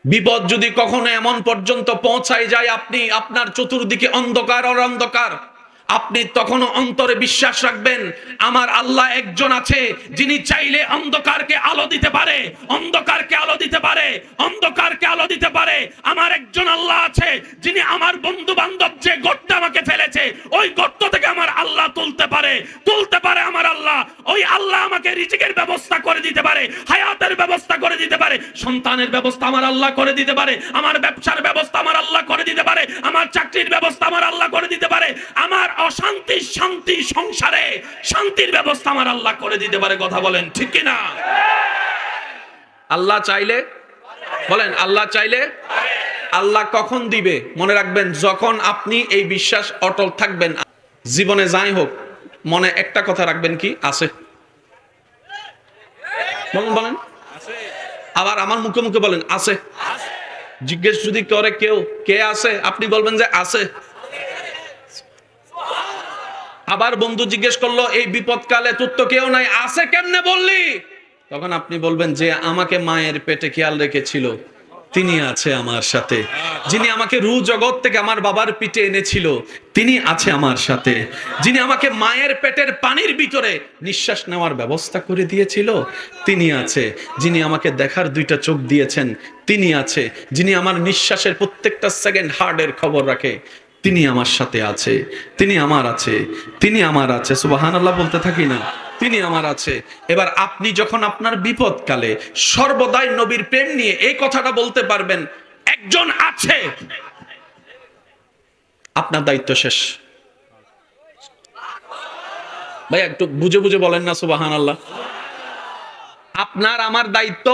বিপদ যদি কখনো এমন পর্যন্ত পৌঁছায় যায় আপনি আপনার চতুর্দিকে অন্ধকার আর অন্ধকার, আপনি তখনও অন্তরে বিশ্বাস রাখবেন আমার আল্লাহ একজন আছে যিনি চাইলে অন্ধকারকে আলো দিতে পারে, অন্ধকারকে আলো দিতে পারে, অন্ধকারকে আলো দিতে পারে। আমার একজন আল্লাহ আছে যিনি আমার বন্ধু বান্ধব যে গর্তে আমাকে ফেলেছে ওই গর্ত থেকে আমার আল্লাহ তুলতে পারে, তুলতে পারে আমার আল্লাহ। ওই আল্লাহ আমাকে রিজিকের ব্যবস্থা করে দিতে পারে, হায়াতের ব্যবস্থা করে দিতে পারে, সন্তানের ব্যবস্থা আমার আল্লাহ করে দিতে পারে, আমার ব্যবসার ব্যবস্থা আমার আল্লাহ করে দিতে পারে, আমার চাকরির ব্যবস্থা আমার আল্লাহ করে দিতে পারে, আমার অশান্তি শান্তি সংসারে শান্তির ব্যবস্থা আমার আল্লাহ করে দিতে পারে। কথা বলেন ঠিক কি না? আল্লাহ চাইলে, বলেন আল্লাহ চাইলে। আল্লাহ কখন দিবে? মনে রাখবেন যখন আপনি এই বিশ্বাস অটল থাকবেন। জীবনে যাই হোক মনে একটা কথা রাখবেন, কি আছে? বলেন বলেন। আবার আমার মুখে মুখে বলেন আছে। জিজ্ঞেস যদি করে কেউ কে আছে, আপনি বলবেন যে আছে। আবার বন্ধু জিজ্ঞেস করলো এই বিপদকালে তোর তো কেউ নাই, আছে কেমনে বললি? তখন আপনি বলবেন যে আমাকে মায়ের পেটে খেয়াল রেখেছিল তিনি আছে আমার সাথে, যিনি আমাকে রূহ জগৎ থেকে আমার বাবার পিঠে এনেছিল তিনি আছে আমার সাথে, যিনি আমাকে মায়ের পেটের পানির ভিতরে নিঃশ্বাস নেওয়ার ব্যবস্থা করে দিয়েছিল তিনি আছে, যিনি আমাকে দেখার দুইটা চোখ দিয়েছেন তিনি আছে, যিনি আমার নিঃশ্বাসের প্রত্যেকটা সেকেন্ড হার্টের খবর রাখে তিনি আমার সাথে আছে, তিনি আমার আছে, তিনি আমার আছে। সুবহানাল্লাহ বলতে থাকি না, তিনি আমার আছে। এবার আপনি যখন আপনার বিপদকালে সর্বদাই নবীর প্রেম নিয়ে এই কথাটা বলতে পারবেন একজন আছে, আপনার দায়িত্ব শেষ। ভাই একটু বুঝে বুঝে বলেন না সুবহানাল্লাহ। আপনার আমার দায়িত্ব।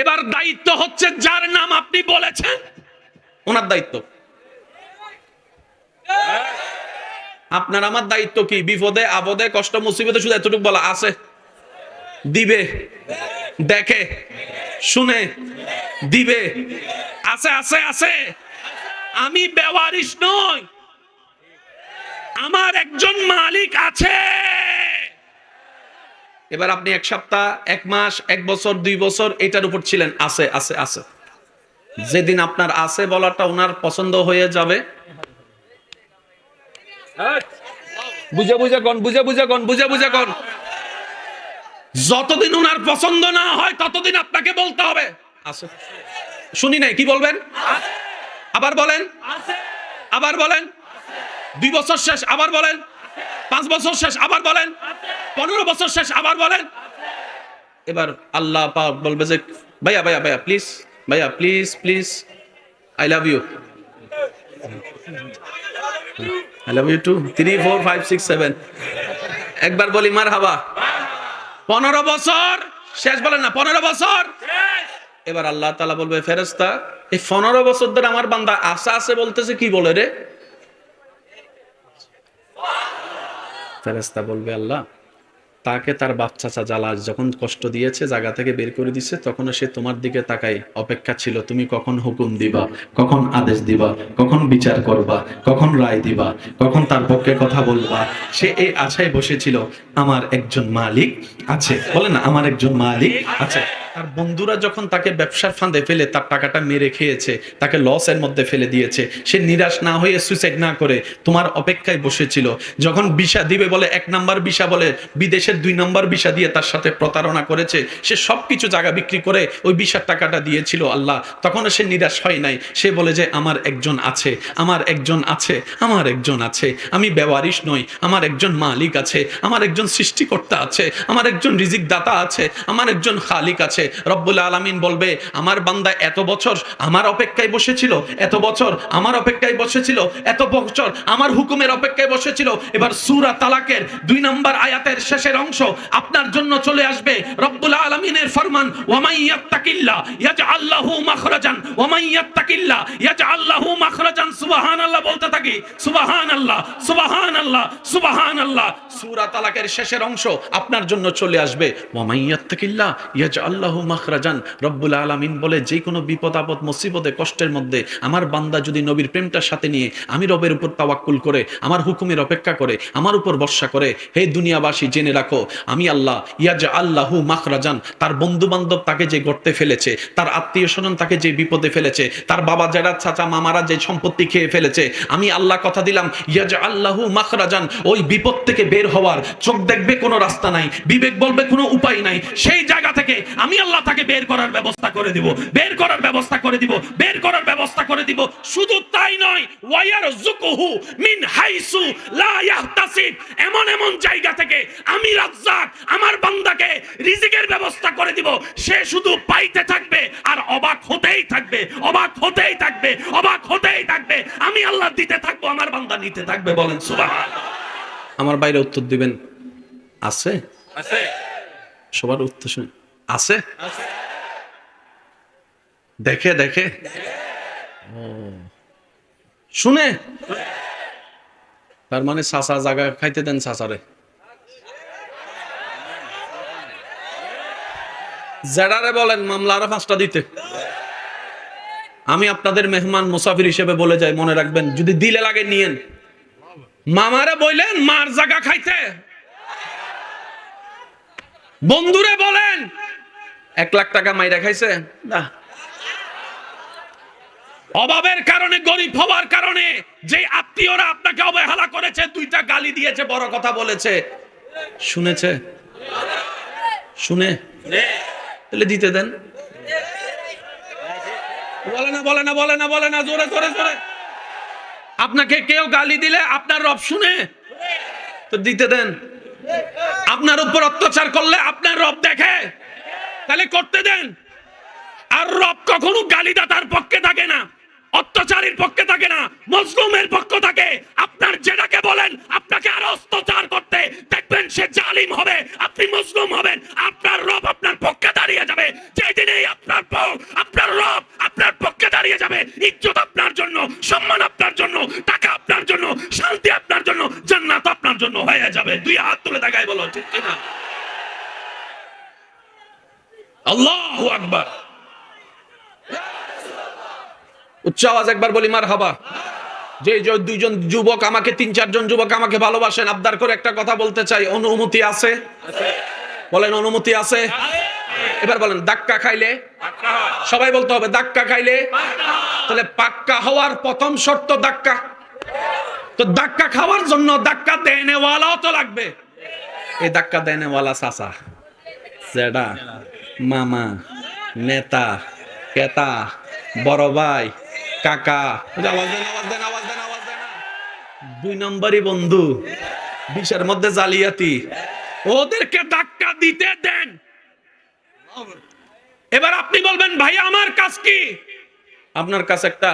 এবার দায়িত্ব হচ্ছে যার নাম আপনি বলেছেন ওনার দায়িত্ব। আপনার আমার দায়িত্ব কি? বিপদে আপদে কষ্ট মুসিবতে শুধু এতটুকু বলা আছে, দিবে, দেখে, শুনে, দিবে, আছে আছে আছে। আমি বেওয়ারিশ নই, আমার একজন মালিক আছে। এবার আপনি এক সপ্তাহ, এক মাস, এক বছর, 2 বছর এটার উপর ছিলেন আছে আছে আছে। যেদিন আপনার আছে বলাটা ওনার পছন্দ হয়ে যাবে, বুঝে বুঝে কোন, বুঝে বুঝে কোন, বুঝে বুঝে কোন, যতদিন ওনার পছন্দ না হয় ততদিন আপনাকে বলতে হবে আছে। শুনি নাই, কি বলবেন? আবার বলেন, আবার বলেন। 2 বছর শেষ, আবার বলেন। 5 বছর শেষ, আবার বলেন। 15 বছর শেষ, আবার বলেন। এবার আল্লাহ পাক বলবে যে ভাইয়া ভাইয়া ভাইয়া প্লিজ, ভাইয়া please please, I love you, I love you too. 3 4 5 6 7 একবার বলি মারহাবা। 15 বছর শেষ, বলেন না 15 বছর এবার আল্লাহ তাআলা বলবে ফেরেশতা এই 15 বছর ধরে আমার বান্দা আশা আছে বলতেছে, কি বলে রে? ফেরেশতা বলবে আল্লাহ তাকে তার বাচ্চা জালাল যখন কষ্ট দিয়েছে, জায়গা থেকে বের করে দিছে, তখন সে তোমার দিকে তাকাই অপেক্ষা ছিল তুমি কখন হুকুম দিবা, কখন আদেশ দিবা, কখন বিচার করবা, কখন রায় দিবা, কখন তার পক্ষে কথা বলবা। সে এই আশায় বসেছিল আমার একজন মালিক আছে। বলে না আমার একজন মালিক আছে। তার বন্ধুরা যখন তাকে ব্যবসার ফাঁদে ফেলে তার টাকাটা মেরে খেয়েছে, তাকে লসের মধ্যে ফেলে দিয়েছে, সে নিরাশ না হয়ে সুইসাইড না করে তোমার অপেক্ষায় বসেছিল। যখন ভিসা দিবে বলে 1 নাম্বার ভিসা বলে বিদেশের 2 নাম্বার ভিসা দিয়ে তার সাথে প্রতারণা করেছে, সে সবকিছু জায়গা বিক্রি করে ওই ভিসার টাকাটা দিয়েছিল আল্লাহ, তখন সে নিরাশ হয় নাই। সে বলে যে আমার একজন আছে, আমার একজন আছে, আমার একজন আছে, আমি বেওয়ারিশ নই, আমার একজন মালিক আছে, আমার একজন সৃষ্টিকর্তা আছে, আমার একজন রিজিক দাতা আছে, আমার একজন খালিক আছে। রব্বুল আলামিন বলবে আমার বান্দা এত বছর আমার অপেক্ষায় বসেছিল, এত বছর আমার অপেক্ষায় বসেছিল, এত বছর আমার হুকুমের অপেক্ষায় বসেছিল। এবার সূরা তালাকের 2 নম্বর আয়াতের শেষের অংশ আপনার জন্য চলে আসবে। রব্বুল আলামিনের ফরমান ওয়া মান ইয়াত্তাকিল্লাহ ইয়াজআল লাহু মাখরাজান ওয়া মান ইয়াত্তাকিল্লাহ ইয়াজআল লাহু মাখরাজান। সুবহানাল্লাহ বলতে থাকি, সুবহানাল্লাহ সুবহানাল্লাহ সুবহানাল্লাহ। সূরা তালাকের শেষের অংশ আপনার জন্য চলে আসবে ওয়া মান ইয়াত্তাকিল্লাহ ইয়াজআল লাহু লাহু মাখরাজান। রব্বুল আলামিন বলে যে কোনো বিপদ আপদ মুসিবতে কষ্টের মধ্যে আমার বান্দা যদি নবীর প্রেমটার সাথে নিয়ে আমি রবের উপর তাওয়াক্কুল করে আমার হুকুমের অপেক্ষা করে আমার উপর ভরসা করে, হে দুনিয়াবাসী জেনে রাখো আমি আল্লাহ ইয়াজআল লাহু মাখরাজান। তার বন্ধু বান্ধব তাকে যে গর্তে ফেলেছে, তার আত্মীয় স্বজন তাকে যে বিপদে ফেলেছে, তার বাবা জেঠা চাচা মামারা যে সম্পত্তি খেয়ে ফেলেছে, আমি আল্লাহ কথা দিলাম ইয়াজআল লাহু মাখরাজান। ওই বিপদ থেকে বের হওয়ার চোখ দেখবে কোনো রাস্তা নাই, বিবেক বলবে কোনো উপায় নাই, সেই জায়গা থেকে আমি আল্লাহ তাকে বের করার ব্যবস্থা করে দিব, বের করার ব্যবস্থা করে দিব, বের করার ব্যবস্থা করে দিব। শুধু তাই নয়, ওয়ায়ারযুকুহু মিন হাইসু লা ইয়াহতাসিব। এমন এমন জায়গা থেকে আমি রাজ্জাক আমার বান্দাকে রিজিকের ব্যবস্থা করে দিব, সে শুধু পাইতে থাকবে আর অবাক হতেই থাকবে, অবাক হতেই থাকবে, অবাক হতেই থাকবে। আমি আল্লাহ দিতে থাকবো, আমার বান্দা নিতে থাকবে। বলেন সুবহানাল্লাহ। আমার বাইরে উত্তর দিবেন আছে? আছে। সবার উত্তর শুনে আছে? আছে। দেখে দেখে শুনে, তার মানে চাচা জায়গা খাইতে দেন চাচারে। জেডারে বলেন মামলা আরো 5টা দিতে। আমি আপনাদের মেহমান মুসাফির হিসেবে বলে যাই, মনে রাখবেন যদি দিলে লাগে নিয়েন। মামারে বললেন মার জায়গা খাইতে, বন্ধুরে বলেন 1 লাখ টাকা মাইরা খাইছে না, অভাবের কারণে গরিব হওয়ার কারণে যে আত্মীয়রা আপনাকে অবহেলা করেছে, 2টা গালি দিয়েছে, বড় কথা বলেছে, শুনেছে? শুনে তাহলে দিতে দেন। বলে না বলে না বলে না বলে না, জোরে জোরে জোরে। আপনাকে কেউ গালি দিলে আপনার রব শুনে, তো দিতে দেন। আপনার উপর অত্যাচার করলে আপনার রব দেখে, তাহলে করতে দেন। আর রব কখনো গালিদাতার পক্ষে থাকে না, অত্যাচারীর পক্ষে থাকে না, মজলুমের পক্ষ থাকে। আপনার যেটাকে বলেন আপনাকে আরো অত্যাচার করতে, দেখবেন সে জালিম হবে, আপনি মজলুম হবেন, আপনার রব আপনার পক্ষে দাঁড়িয়ে যাবে। যেদিনেই আপনার রব আপনার পক্ষে দাঁড়িয়ে যাবে, ইজ্জত আপনার জন্য, সম্মান আপনার জন্য, টাকা আপনার জন্য, শান্তি আপনার জন্য, জান্নাত আপনার জন্য হয়ে যাবে। 2 হাত তুলে তাকায় বলো ঠিক কিনা? আল্লাহু আকবার। উচ্চ আওয়াজ একবার বলি মারহাবা। যে 2জন যুবক আমাকে 3-4 জন যুবক আমাকে ভালোবাসেন, আবদার করে একটা কথা বলতে চাই, অনুমতি আছে? বলেন অনুমতি আছে? এবার বলেন ধাক্কা খাইলে, সবাই বলতে হবে ধাক্কা খাইলে। তাহলে পাক্কা হওয়ার প্রথম শর্ত ধাক্কা। তো ধাক্কা খাওয়ার জন্য ধাক্কা দেনেওয়ালাও তো লাগবে। এই ধাক্কা দেনেওয়ালা চাচা, জেডা, মামা, নেতা, কেতা, বড় ভাই, কাকা, আওয়াজ দেন আওয়াজ দেন আওয়াজ দেন আওয়াজ দেন। 2 নম্বরই বন্ধু, 20-এর মধ্যে জালিয়াতি, ওদেরকে ধাক্কা দিতে দেন। এবার আপনি বলবেন ভাই আমার কাজ কি? আপনার কাছে একটা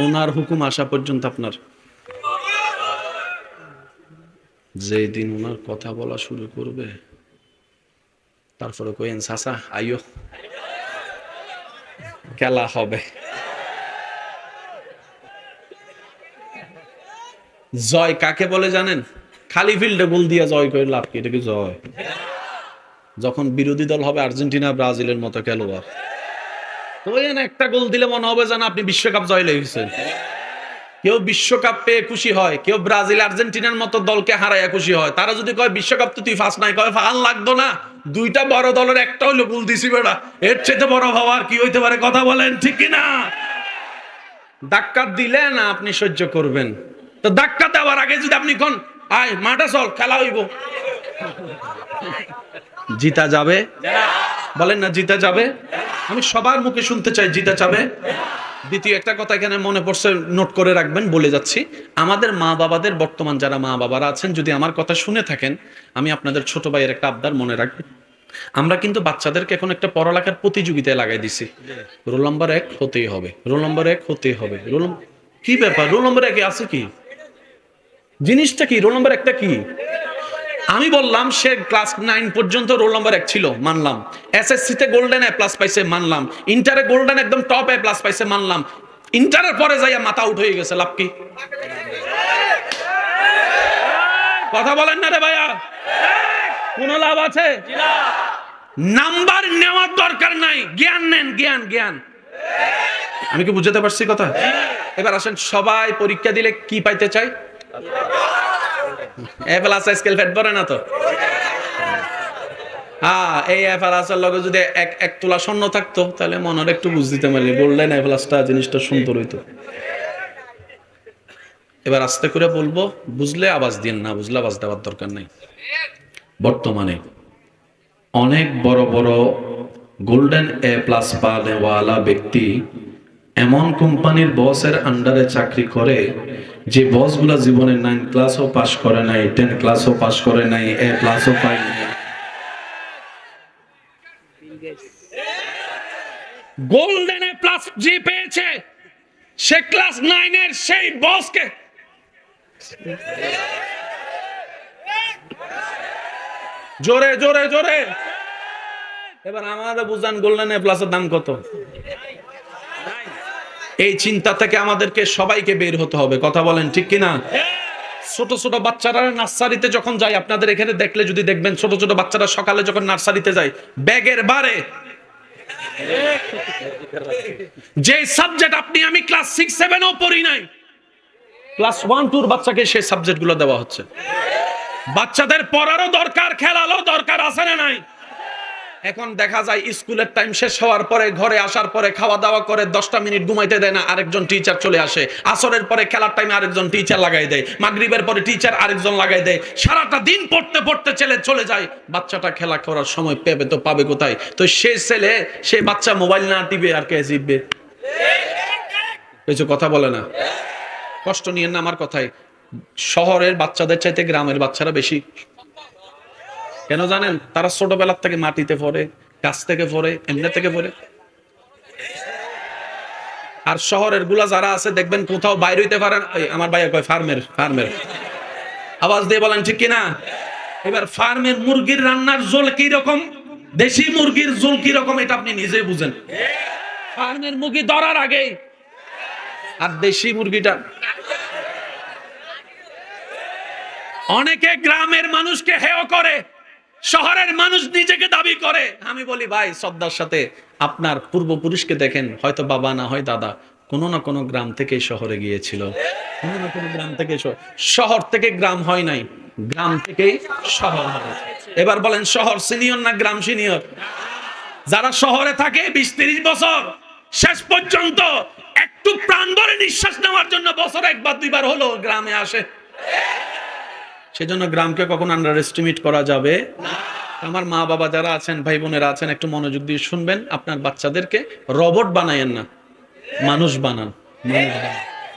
ওনার হুকুম আসা পর্যন্ত আপনার, যেদিন ওনার কথা বলা শুরু করবে তারপরে কইেন চাচা আইও, খেলা হবে। জয় কাকে বলে জানেন? খালি ফিল্ডে গোল দিয়ে জয় করে লাভ কি? এটা কি জয়? যখন বিরোধী দল হবে আর্জেন্টিনা ব্রাজিলের মতো খেলোয়াড়, তো একটা গোল দিলে মনে হবে যেন আপনি বিশ্বকাপ জয় লেগেছেন। কেউ বিশ্বকাপ পেয়ে খুশি হয়, কেউ ব্রাজিল আর্জেন্টিনার মতো দলকে হারাইয়া খুশি হয়। তারা যদি কয় বিশ্বকাপ তো তুই ফার্স্ট নাই, কয় ফাল লাগতো না, 2টা বড় দলের একটা হইলো গোল দিছি বেটা, এর চেয়ে বড় হওয়ার কি হইতে পারে? কথা বলেন ঠিক কিনা? ধাক্কা দিলে না আপনি সহ্য করবেন, তো ধাক্কা দেওয়ার আগে যদি আপনি কোন আয় মাঠে চল খেলা হইব, জিতা যাবে? বলেন না জিতা যাবে? আমি সবার মুখে শুনতে চাই জিতা যাবে। দ্বিতীয় একটা কথা এখানে মনে পড়ছে, নোট করে রাখবেন, বলে যাচ্ছি। আমাদের মা বাবাদের, বর্তমান যারা মা বাবারা আছেন, যদি আমার কথা শুনে থাকেন, আমি আপনাদের ছোট ভাইয়ের একটা আবদার মনে রাখবেন। আমরা কিন্তু বাচ্চাদেরকে এখন একটা পড়ালেখার প্রতিযোগিতায় লাগাই দিছি, রোল নম্বর 1 হতেই হবে, রোল নম্বর 1 হতেই হবে। কি ব্যাপার? রোল নম্বর 1 আছে কি? জিনিসটা কি? রোল নম্বর 1টা কি? আমি বললাম সে ক্লাস 9 পর্যন্ত রোল নম্বর 1 ছিল, মানলাম। এসএসসি তে গোল্ডেন এ প্লাস পাইছে, মানলাম। ইন্টারে গোল্ডেন একদম টপ এ প্লাস পাইছে, মানলাম। ইন্টারের পরে যাইয়া মাথা উঠ হয়ে গেছে, লাভ কি? কথা বলেন না রে ভাইয়া, কোন লাভ আছে? নাম্বার নেওয়ার দরকার নাই, জ্ঞান নেন, জ্ঞান জ্ঞান। আমি কি বুঝাতে পারছি কথা? এবার আসেন, সবাই পরীক্ষা দিলে কি পাইতে চাই? এ প্লাস স্কেল ফেট পড়ে না তো? এই এ প্লাসের লগে যদি এক তোলা স্বর্ণ থাকতো তাহলে মনের একটু বুঝ দিতে পারলি, বললেন এ প্লাসটা জিনিসটা সুন্দর হইতো। এবার আস্তে করে বলবো, বুঝলে আওয়াজ দিন, না বুঝলে আওয়াজ দেওয়ার দরকার নেই। বর্তমানে অনেক বড় বড় গোল্ডেন এ প্লাস পাওয়ালা ব্যক্তি এমন কোম্পানির বসের আন্ডারে চাকরি করে যে বসগুলা জীবনে 9 ক্লাসও পাস করে নাই, 10 ক্লাসও পাস করে নাই, এ প্লাসও পায় নাই। গোল্ডেন এ প্লাস যে পেয়েছে সে ক্লাস 9 এর সেই বসকে জোরে জোরে জোরে এবার আমাদের বুঝান গোল্ডেন এ প্লাসের দাম কত? এই চিন্তা থেকে আমাদেরকে সবাইকে বের হতে হবে। কথা বলেন ঠিক কিনা? ছোট ছোট বাচ্চারা নার্সারিতে যখন যায়, আপনাদের এখানে দেখলে যদি দেখবেন, ছোট ছোট বাচ্চারা সকালে যখন নার্সারিতে যায়, ব্যাগের বারে যে সাবজেক্ট আপনি আমি ক্লাস 6 7 ও পড়ি নাই, ক্লাস 1 2 এর বাচ্চাকে সেই সাবজেক্ট গুলো দেওয়া হচ্ছে। বাচ্চাদের পড়ারও দরকার, খেলারও দরকার, আছে না নাই? এখন দেখা যায় স্কুলের টাইম শেষ হওয়ার পরে ঘরে আসার পরে খাওয়া দাওয়া করে 10টা মিনিট ঘুমাইতে দেয় না, আরেকজন টিচার চলে আসে। আসরের পরে খেলার টাইমে আরেকজন টিচার লাগাই দেয়, মাগরিবের পরে টিচার আরেকজন লাগাই দেয়। সারাটা দিন পড়তে পড়তে চলে যায়। বাচ্চাটা খেলা করার সময় পেবে তো পাবে কোথায়? তো সে বাচ্চা মোবাইল না টিপে আর কে জিতবে? কিছু কথা বলে না, কষ্ট নিয়েন না আমার কথায়। শহরের বাচ্চাদের চাইতে গ্রামের বাচ্চারা বেশি। কেন জানেন? তারা ছোটবেলার থেকে মাটিতে পড়ে, গাছ থেকে পড়ে, এমনি থেকে পড়ে। আর শহরের গুলা যারা আছে দেখবেন কোথাও বাইরে হইতে পারেন। আমার ভাইয়া কয় ফার্মের আওয়াজ দিয়ে বলেন ঠিক কিনা? এবার ফার্মের মুরগির রান্নার ঝোল কি রকম, দেশি মুরগির ঝোল কি রকম, এটা আপনি নিজেই বুঝেন। ফার্মের মুরগি ধরার আগে আর দেশি মুরগিটা। অনেকে গ্রামের মানুষকে হেয় করে, শহরের মানুষ নিজেকে দাবি করে। আমি বলি ভাই শ্রদ্ধার সাথে, আপনার পূর্বপুরুষকে দেখেন, হয়তো বাবা না হয় দাদা কোনো না কোনো গ্রাম থেকে শহরে গিয়েছিল, কোনো না কোনো গ্রাম থেকে শহর থেকে গ্রাম হয় নাই, গ্রাম থেকেই শহর হয়। এবার বলেন শহর সিনিয়র না গ্রাম সিনিয়র? যারা শহরে থাকে 20-30 বছর, শেষ পর্যন্ত একটু প্রাণ ভরে নিঃশ্বাস নেওয়ার জন্য বছর একবার দুইবার হলো গ্রামে আসে। সেজন্য গ্রামকে কখনো আন্ডার এস্টিমেট করা যাবে না। আমার মা বাবা যারা আছেন, ভাই বোনেরা আছেন, একটু মনোযোগ দিয়ে শুনবেন। আপনার বাচ্চাদেরকে রবট বানায়েন না, মানুষ বানান।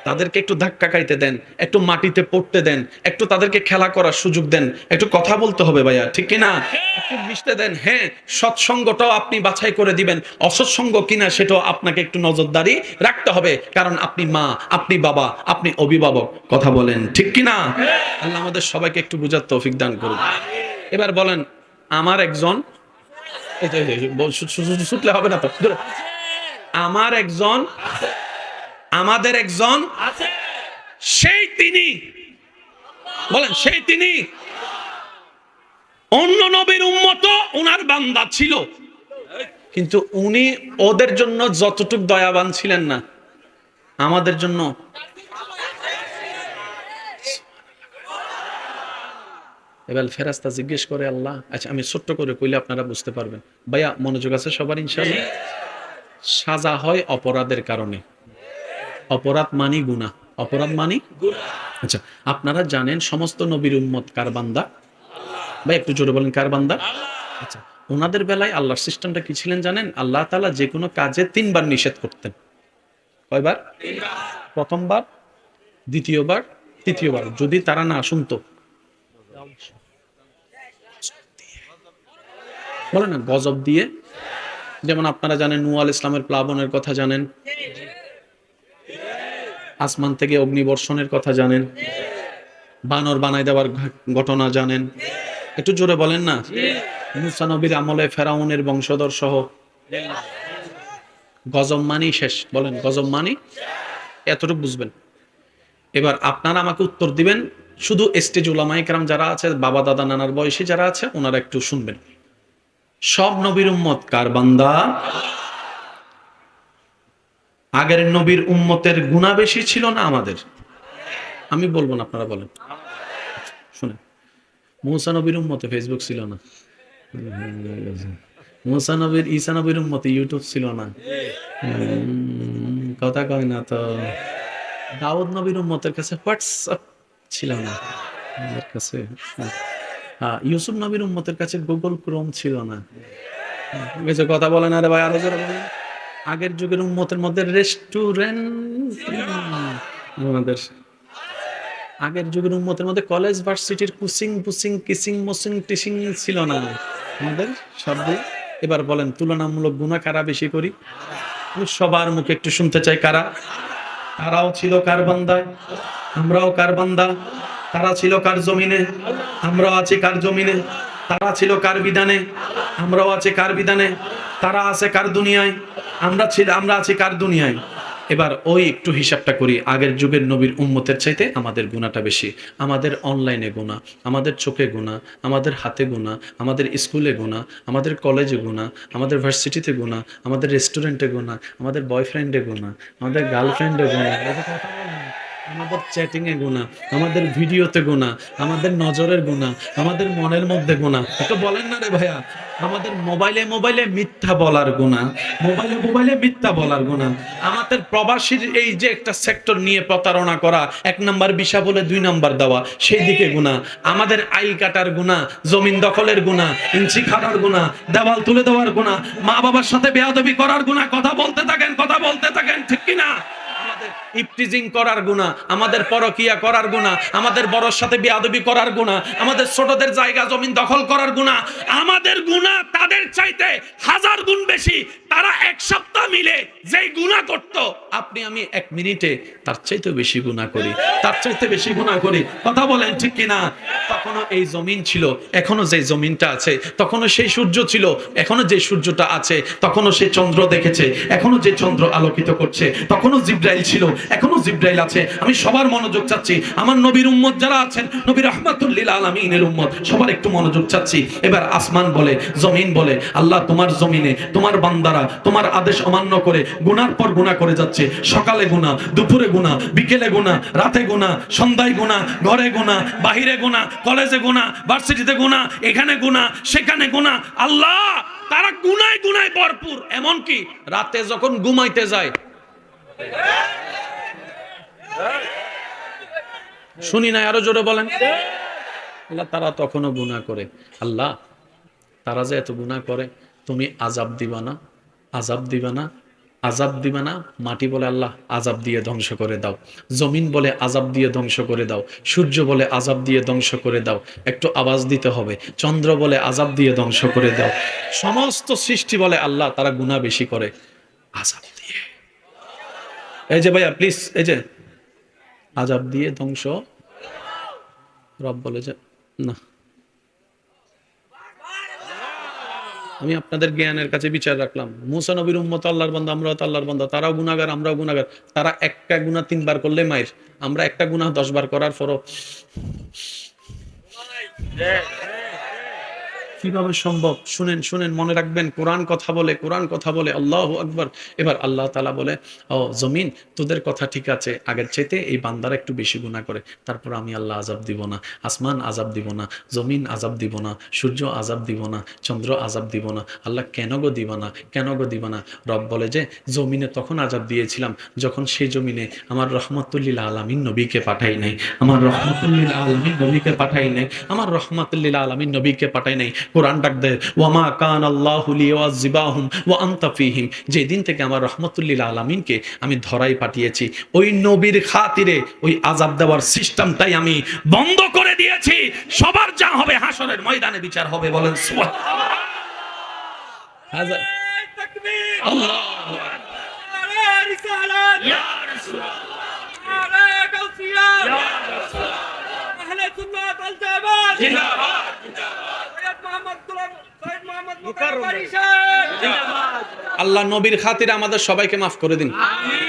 তাদেরকে একটু ধাক্কা খাইতে দেন, একটু মাটিতে পড়তে দেন, একটু তাদেরকে খেলা করার সুযোগ দেন, একটু কথা বলতে হবে ভাইয়া, ঠিক কিনা? একটু মিশতে দেন। হ্যাঁ, সৎসঙ্গটাও আপনি বাছাই করে দিবেন, অসৎসঙ্গ কিনা সেটাও আপনাকে একটু নজরদারি রাখতে হবে, কারণ আপনি মা, আপনি বাবা, আপনি অভিভাবক। কথা বলেন ঠিক কিনা? আল্লাহ আমাদের সবাইকে একটু বুঝার তৌফিক দান করুন। এবার বলেন, আমার একজন, ছুটলে হবে না তো, আমার একজন, আমাদের একজন আছে, সেই তিনি, বলেন সেই তিনি অন্য নবীর উম্মত, ওনার বান্দা ছিল, কিন্তু উনি ওদের জন্য যতটুকু দয়াবান ছিলেন না, আমাদের জন্য। এবার ফেরেশতা জিজ্ঞেস করে আল্লাহ, আচ্ছা আমি ছোট্ট করে কইলে আপনারা বুঝতে পারবেন। ভাইয়া মনোযোগ আছে সবার ইনশাআল্লাহ? সাজা হয় অপরাধের কারণে। অপরাধ মানি গুনাহ, অপরাধ মানি গুনাহ। আচ্ছা, আপনারা জানেন সমস্ত নবীর উম্মত কার বান্দা? ভাই একটু জোরে বলেন, কার বান্দা? আচ্ছা, ওনাদের বেলায় আল্লাহর সিস্টেমটা কি ছিলেন জানেন? আল্লাহ তাআলা যে কোনো কাজে 3 বার নিষেধ করতেন। কয়বার? 3 বার। প্রথমবার, দ্বিতীয়বার, তৃতীয়বার। যদি তারা না শুনতো, বলে না গজব দিয়ে। যেমন আপনারা জানেন নূহ আলাইহিস সালামের প্লাবনের কথা জানেন, আসমান থেকে অগ্নিবর্ষণের কথা জানেন, বানর বানাই দেওয়ার ঘটনা জানেন। একটু জোরে বলেন না। মুসা নবীর আমলে ফেরাউনের বংশধর সহ গজব মানি শেষ। বলেন গজব মানি, এতটুকু বুঝবেন। এবার আপনারা আমাকে উত্তর দিবেন শুধু স্টেজ উলামায়ে কেরাম যারা আছে, বাবা দাদা নানার বয়সী যারা আছে, ওনারা একটু শুনবেন। সব নবীর উম্মত কার বান্দা? আগের নবীর উম্মতের গুনাহ বেশি ছিল না আমাদের? আমি বলবো না, আপনারা বলেন। শুনেন, মুসা নবীর উম্মতে ফেসবুক ছিল না। মুসা নবীর, ঈসা নবীর উম্মতে ইউটিউব ছিল না। কথা কয় না তো। দাউদ নবীর উম্মতের কাছে হোয়াটসঅ্যাপ ছিল না আমাদের কাছে। হ্যাঁ, ইউসুফ নবীর উম্মতের কাছে গুগল ক্রোম ছিল না। কিছু কথা বলেন, আরে ভাই আরো জোরে বলেন। আগের যুগের উম্মতের মধ্যে রেস্টুরেন্ট, আমাদের আগের যুগের উম্মতের মধ্যে কলেজ ভার্সিটির কুচিং পুচিং কিসিং মুসিং টিসিং ছিল না আমাদের শব্দ। এবার বলেন, তুলনামূলক গুনাহ কারা বেশি করি? আমি সবার মুখে একটু শুনতে চাই, কারা? তারাও ছিল কার বান্দায়, আমরাও কার বান্দা। তারা ছিল কার জমিনে, আমরাও আছি কার জমিনে। তারা ছিল কার বিধানে, আমরাও আছি কার বিধানে। তারা আছে কার দুনিয়ায়, আমরা আছি কার দুনিয়ায়। এবার ওই একটু হিসাবটা করি, আগের যুগের নবীর উম্মতের চাইতে আমাদের গুনাহটা বেশি। আমাদের অনলাইনে গুনাহ, আমাদের চোখে গুনাহ, আমাদের হাতে গুনাহ, আমাদের স্কুলে গুনাহ, আমাদের কলেজে গুনাহ, আমাদের ভার্সিটিতে গুনাহ, আমাদের রেস্টুরেন্টে গুনাহ, আমাদের বয়ফ্রেন্ডে গুনাহ, আমাদের গার্লফ্রেন্ডে গুনাহ, আমাদের চ্যাটিং এ গুনাহ, আমাদের ভিডিওতে গুনাহ, আমাদের নজরের গুনাহ, আমাদের মনের মধ্যে গুনাহ। একটু বলেন না রে ভাইয়া। আমাদের মোবাইলে মিথ্যা বলার গুনাহ, মোবাইলে মিথ্যা বলার গুনাহ। আমাদের প্রবাসীর এই যে একটা সেক্টর নিয়ে প্রতারণা করা, 1 নাম্বার ভিসা বলে 2 নাম্বার দেওয়া, সেই দিকে গুনাহ। আমাদের আইল কাটার গুনাহ, জমিন দখলের গুনাহ, ইঞ্চি খাটার গুনাহ, দেওয়াল তুলে দেওয়ার গুনাহ, মা বাবার সাথে বেয়াদবি করার গুনাহ। কথা বলতে থাকেন, ঠিক কি না? আমাদের ইফটিজিং করার গুনাহ, আমাদের পরকিয়া করার গুনাহ, আমাদের বড়র সাথে বেয়াদবি করার গুনাহ, আমাদের ছোটদের জায়গা জমিন দখল করার গুনাহ। আমাদের গুনাহ তাদের চাইতে 1000 গুণ বেশি। তারা 1 সপ্তাহ মিলে যেই গুনাহ করত, আপনি আমি 1 মিনিটে তার চাইতে বেশি গুনাহ করি, তার চাইতে বেশি গুনাহ করি। কথা বলেন, ঠিক কি না? তখনও এই জমিন ছিল, এখনো যে জমিনটা আছে, তখনও সেই সূর্য ছিল, এখনো যে সূর্যটা আছে, তখনও সেই চন্দ্র দেখেছে, এখনো যে চন্দ্র আলোকিত করছে, তখনও জিব্রাইল ছিল, এখনো জিব্রাইল আছে। আমি সবার মনোযোগ চাচ্ছি, আমার নবীর উম্মত যারা আছেন, নবী রাহমাতুল লিল আলামিনের উম্মত, সবার একটু মনোযোগ চাচ্ছি। এবার আসমান বলে, জমিন বলে, আল্লাহ তোমার জমিনে তোমার বান্দারা তোমার আদেশ অমান্য করে গুনার পর গুনাহ করে যাচ্ছে। সকালে গুনাহ, দুপুরে গুনাহ, বিকেলে গুনাহ, রাতে গুনাহ, সন্ধ্যায় গুনাহ, ঘরে গুনাহ, বাহিরে গুনাহ, কলেজে গুনাহ, ভার্সিটিতে গুনাহ, এখানে গুনাহ, সেখানে গুনাহ। আল্লাহ, তারা গুনায় গুনায় ভরপুর। এমন কি রাতে যখন ঘুমাইতে যায়, শুনি না, আরো জোরে বলেন। আল্লাহ, তারা তখনও গুনাহ করে। আল্লাহ, তারা যে এত গুনাহ করে, তুমি আযাব দিবা না, আযাব দিবা না, আযাব দিবা না। মাটি বলে, আল্লাহ আযাব দিয়ে ধ্বংস করে দাও। জমিন বলে, আযাব দিয়ে ধ্বংস করে দাও। সূর্য বলে, আযাব দিয়ে ধ্বংস করে দাও। একটু আওয়াজ দিতে হবে। চন্দ্র বলে, আযাব দিয়ে ধ্বংস করে দাও। সমস্ত সৃষ্টি বলে, আল্লাহ তারা গুনাহ বেশি করে, আযাব দিয়ে। এই যে ভাইয়া প্লিজ, এই যে আযাব দিয়ে ধ্বংস। রব বলে যে না, আমি আপনাদের জ্ঞানের কাছে বিচার রাখলাম। মুসা নবীর উম্মত আল্লাহর বান্দা, আমরাও তো আল্লাহর বান্দা। তারাও গুনাহগার, আমরাও গুনাহগার। তারা একটা গুনাহ 3 বার করলে মাইর, আমরা একটা গুনাহ 10 বার করার পরও কিভাবে সম্ভব? শুনেন, মনে রাখবেন, কোরআন কথা বলে, কোরআন কথা বলে। আল্লাহু আকবার। এবার আল্লাহ তাআলা বলে, ও জমিন, তোদের কথা ঠিক আছে, আগের চাইতে এই বান্দারা একটু বেশি গুনাহ করে, তারপর আমি আল্লাহ আযাব দিব না। আসমান আযাব দিব না, জমিন আযাব দিব না, সূর্য আযাব দিব না, চন্দ্র আযাব দিব না। আল্লাহ, কেন গো দিবা না, কেন গো দিবা না? রব বলে যে, জমিনে তখন আযাব দিয়েছিলাম যখন সেই জমিনে আমার রহমাতুল লিল আলামিন নবীকে পাঠাই নাই, আমার রহমাতুল লিল আলামিন নবীকে পাঠাই নাই, আমার রহমাতুল লিল আলামিন নবীকে পাঠাই নাই। কোরআন ডাক দেয়, ওয়ামা কান আল্লাহু লিয়াযিবাহুম ওয়া আনতা ফীহিম। যেদিন থেকে আমার রহমাতুল লিল আলামিনকে আমি ধরাই পাঠিয়েছি, ওই নবীর খাতিরে ওই আযাব দেওয়ার সিস্টেমটাই আমি বন্ধ করে দিয়েছি। সবার যা হবে হাসরের ময়দানে বিচার হবে। বলেন সুবহানাল্লাহ। হাজার তাকবীর, আল্লাহু আকবার, ইয়া রিসালাত, ইয়া রাসূলুল্লাহ, ইয়া গাউসিয়া, ইয়া রাসূলুল্লাহ, আহলে সুন্নাত ওয়াল জামাত জিন্দাবাদ, জিন্দাবাদ। আল্লাহ নবীর খাতিরে আমাদের সবাইকে মাফ করে দিন। আমিন।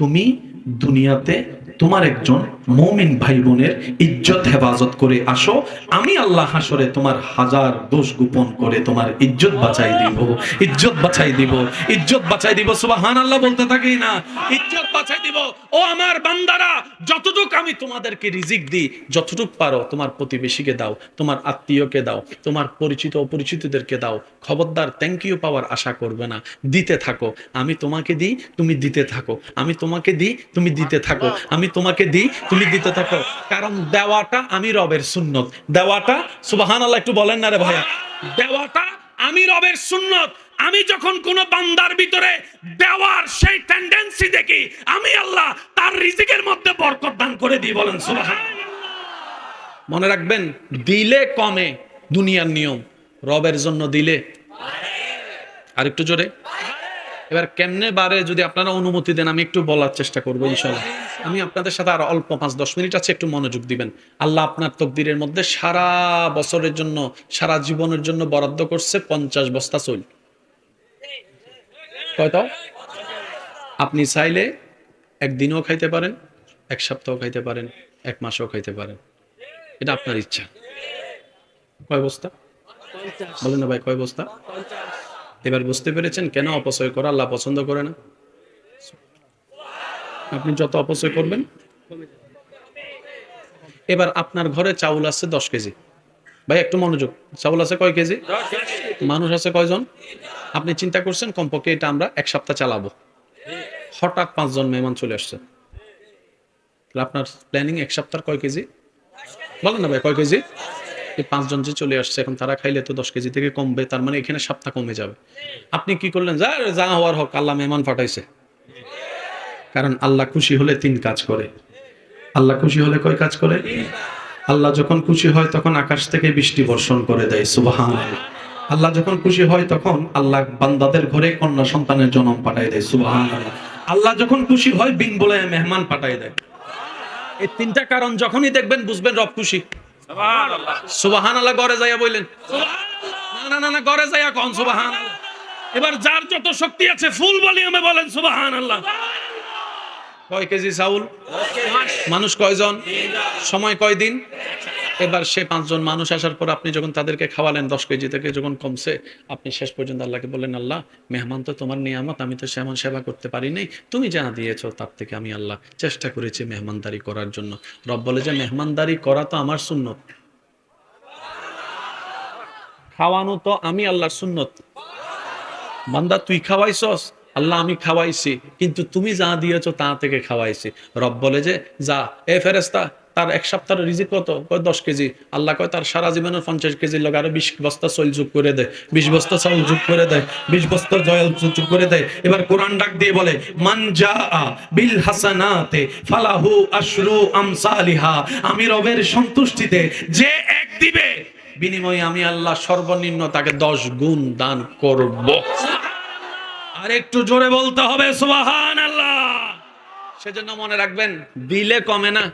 তুমি দুনিয়াতে তোমার একজন মুমিন ভাই বোনের ইজ্জত হেফাজত করে আসো, আমি আল্লাহ হাসরে তোমার হাজার দোষ গোপন করে তোমার ইজ্জত বাঁচাই দিব, ইজ্জত বাঁচাই দিব, ইজ্জত বাঁচাই দিব। সুবহানাল্লাহ বলতে থাকি না, ইজ্জত বাঁচাই দিব। ও আমার বান্দারা, যতটুকু আমি তোমাদেরকে রিজিক দিই, যতটুকু পারো তোমার প্রতিবেশীকে দাও, তোমার আত্মীয়কে দাও, তোমার পরিচিত অপরিচিতদেরকে দাও। খবরদার থ্যাংক ইউ পাওয়ার আশা করবে না, দিতে থাকো। আমি তোমাকে দিই, তুমি দিতে থাকো। আমি তোমাকে দিই, তুমি দিতে থাকো। আমি তোমাকে দিই, তুমি দিতে থাকো। কারণ দেওয়াটা আমি রবের সুন্নত। দেওয়াটা, সুবহানাল্লাহ একটু বলেন না রে ভাইয়া, দেওয়াটা আমি রবের সুন্নত। আমি যখন কোন বান্দার ভিতরে দেওয়ার সেই টেন্ডেন্সি দেখি, আমি আল্লাহ তার রিজিকের মধ্যে বরকত দান করে দিই। বলেন সুবহানাল্লাহ। মনে রাখবেন, দিলে কমে দুনিয়ার নিয়ম, রবের জন্য দিলে আর একটু জোরে। এবার কেমনে বারে যদি আপনারা অনুমতি দেন আমি একটু বলার চেষ্টা করবো ইনশাআল্লাহ। আমি আপনাদের সাথে আর অল্প 5-10 মিনিট আছে, একটু মনোযোগ দিবেন। আল্লাহ আপনার তকদিরের মধ্যে সারা বছরের জন্য, সারা জীবনের জন্য বরাদ্দ করছে 50 বস্তা চাউল। কয়টা? আপনি চাইলে একদিনও খাইতে পারেন, এক সপ্তাহ খাইতে পারেন, এক মাসও খাইতে পারেন, এটা আপনার ইচ্ছা। কয় বস্তা বলেন না ভাই, কয় বস্তা? এবার বুঝতে পেরেছেন কেন অপচয় করা আল্লাহ পছন্দ করে না? আপনি যত অপচয় করবেন। এবার আপনার ঘরে চাউল আছে 10 কেজি, ভাই একটু মনোযোগ, চাউল আছে কয় কেজি? মানুষ আছে কয়জন? আপনি চিন্তা করছেন কমপক্ষে এটা আমরা এক সপ্তাহ চালাবো। হঠাৎ 5 জন মেহমান চলে আসছে, আপনার প্ল্যানিং এক সপ্তাহ কয় কেজি? বলেন না ভাই, কয় কেজি? এই 5 জন যে চলে আসছে, এখন তারা খাইলে তো 10 কেজি থেকে কমবে, তার মানে এখানে সপ্তাহ কমে যাবে। আপনি কি করলেন? যা হওয়ার হোক, আল্লাহ মেহমান পাঠাইছে। কারণ আল্লাহ খুশি হলে 3 কাজ করে। আল্লাহ খুশি হলে কয় কাজ করে? আল্লাহ যখন খুশি হয় তখন আকাশ থেকে বৃষ্টি বর্ষণ করে দেয়, সুবহানাল্লাহ। আল্লাহ যখন খুশি হয় তখন আল্লাহ বান্দাদের ঘরে কন্যা সন্তানের জন্ম পাঠায় দেয়, সুবহানাল্লাহ। আল্লাহ যখন খুশি হয় বিন বলে মেহমান পাঠায় দেয়। এই 3টা কারণ যখনই দেখবেন বুঝবেন রব খুশি। সুবহানাল্লাহ, সুবহানাল্লাহ। ঘরে যাইয়া বললেন সুবহানাল্লাহ। না না, ঘরে যাইয়া কোন সুবহানাল্লাহ। এবার যার যত শক্তি আছে ফুল ভলিউমে বলেন সুবহানাল্লাহ। কয় কেজি চাউল? মানুষ কয়জন? সময় কয় দিন? এবার সে 5 জন মানুষ আসার পর আপনি যখন তাদেরকে খাওয়ালেন, 10 কেজি থেকে যখন কমছে, আপনি শেষ পর্যন্ত আল্লাহকে বললেন, আল্লাহ মেহমান তো তোমার নিয়ামত, আমি তো সেমন সেবা করতে পারি নাই, তুমি যা দিয়েছো তার থেকে আমি আল্লাহ চেষ্টা করেছি মেহমানদারি করার জন্য। রব বলে যে মেহমানদারি করা তো আমার সুন্নত, খাওয়ানো তো আমি আল্লাহর সুন্নত। বান্দা তুই খাওয়াইছস? আল্লাহ আমি খাওয়াইছি, কিন্তু তুমি যা দিয়েছো তা থেকে খাওয়াইছি। রব বলে যে যা, এ ফেরেশতা, তার এক সপ্তাহের রিজিক কত? কয় 10 কেজি। আল্লাহ কয় তার সারা জীবনের 50 কেজির লগে আরো 20 বস্তা চাউল যোগ করে দেয়, 20 বস্তা চাউল যোগ করে দেয়, 20 বস্তা জল যোগ করে দেয়। এবার কোরআন ডাক দিয়ে বলে মান জাআ বিল হাসানাতে ফালাহু আশরু আমসালিহা। আমি রবের সন্তুষ্টিতে যে এক দিবে, বিনিময়ে আমি আল্লাহ সর্বনিম্ন তাকে 10 গুণ দান করব। আর একটু জোরে বলতে হবে সুবহানাল্লাহ। সেজন্য মনে রাখবেন, দিলে কমে না,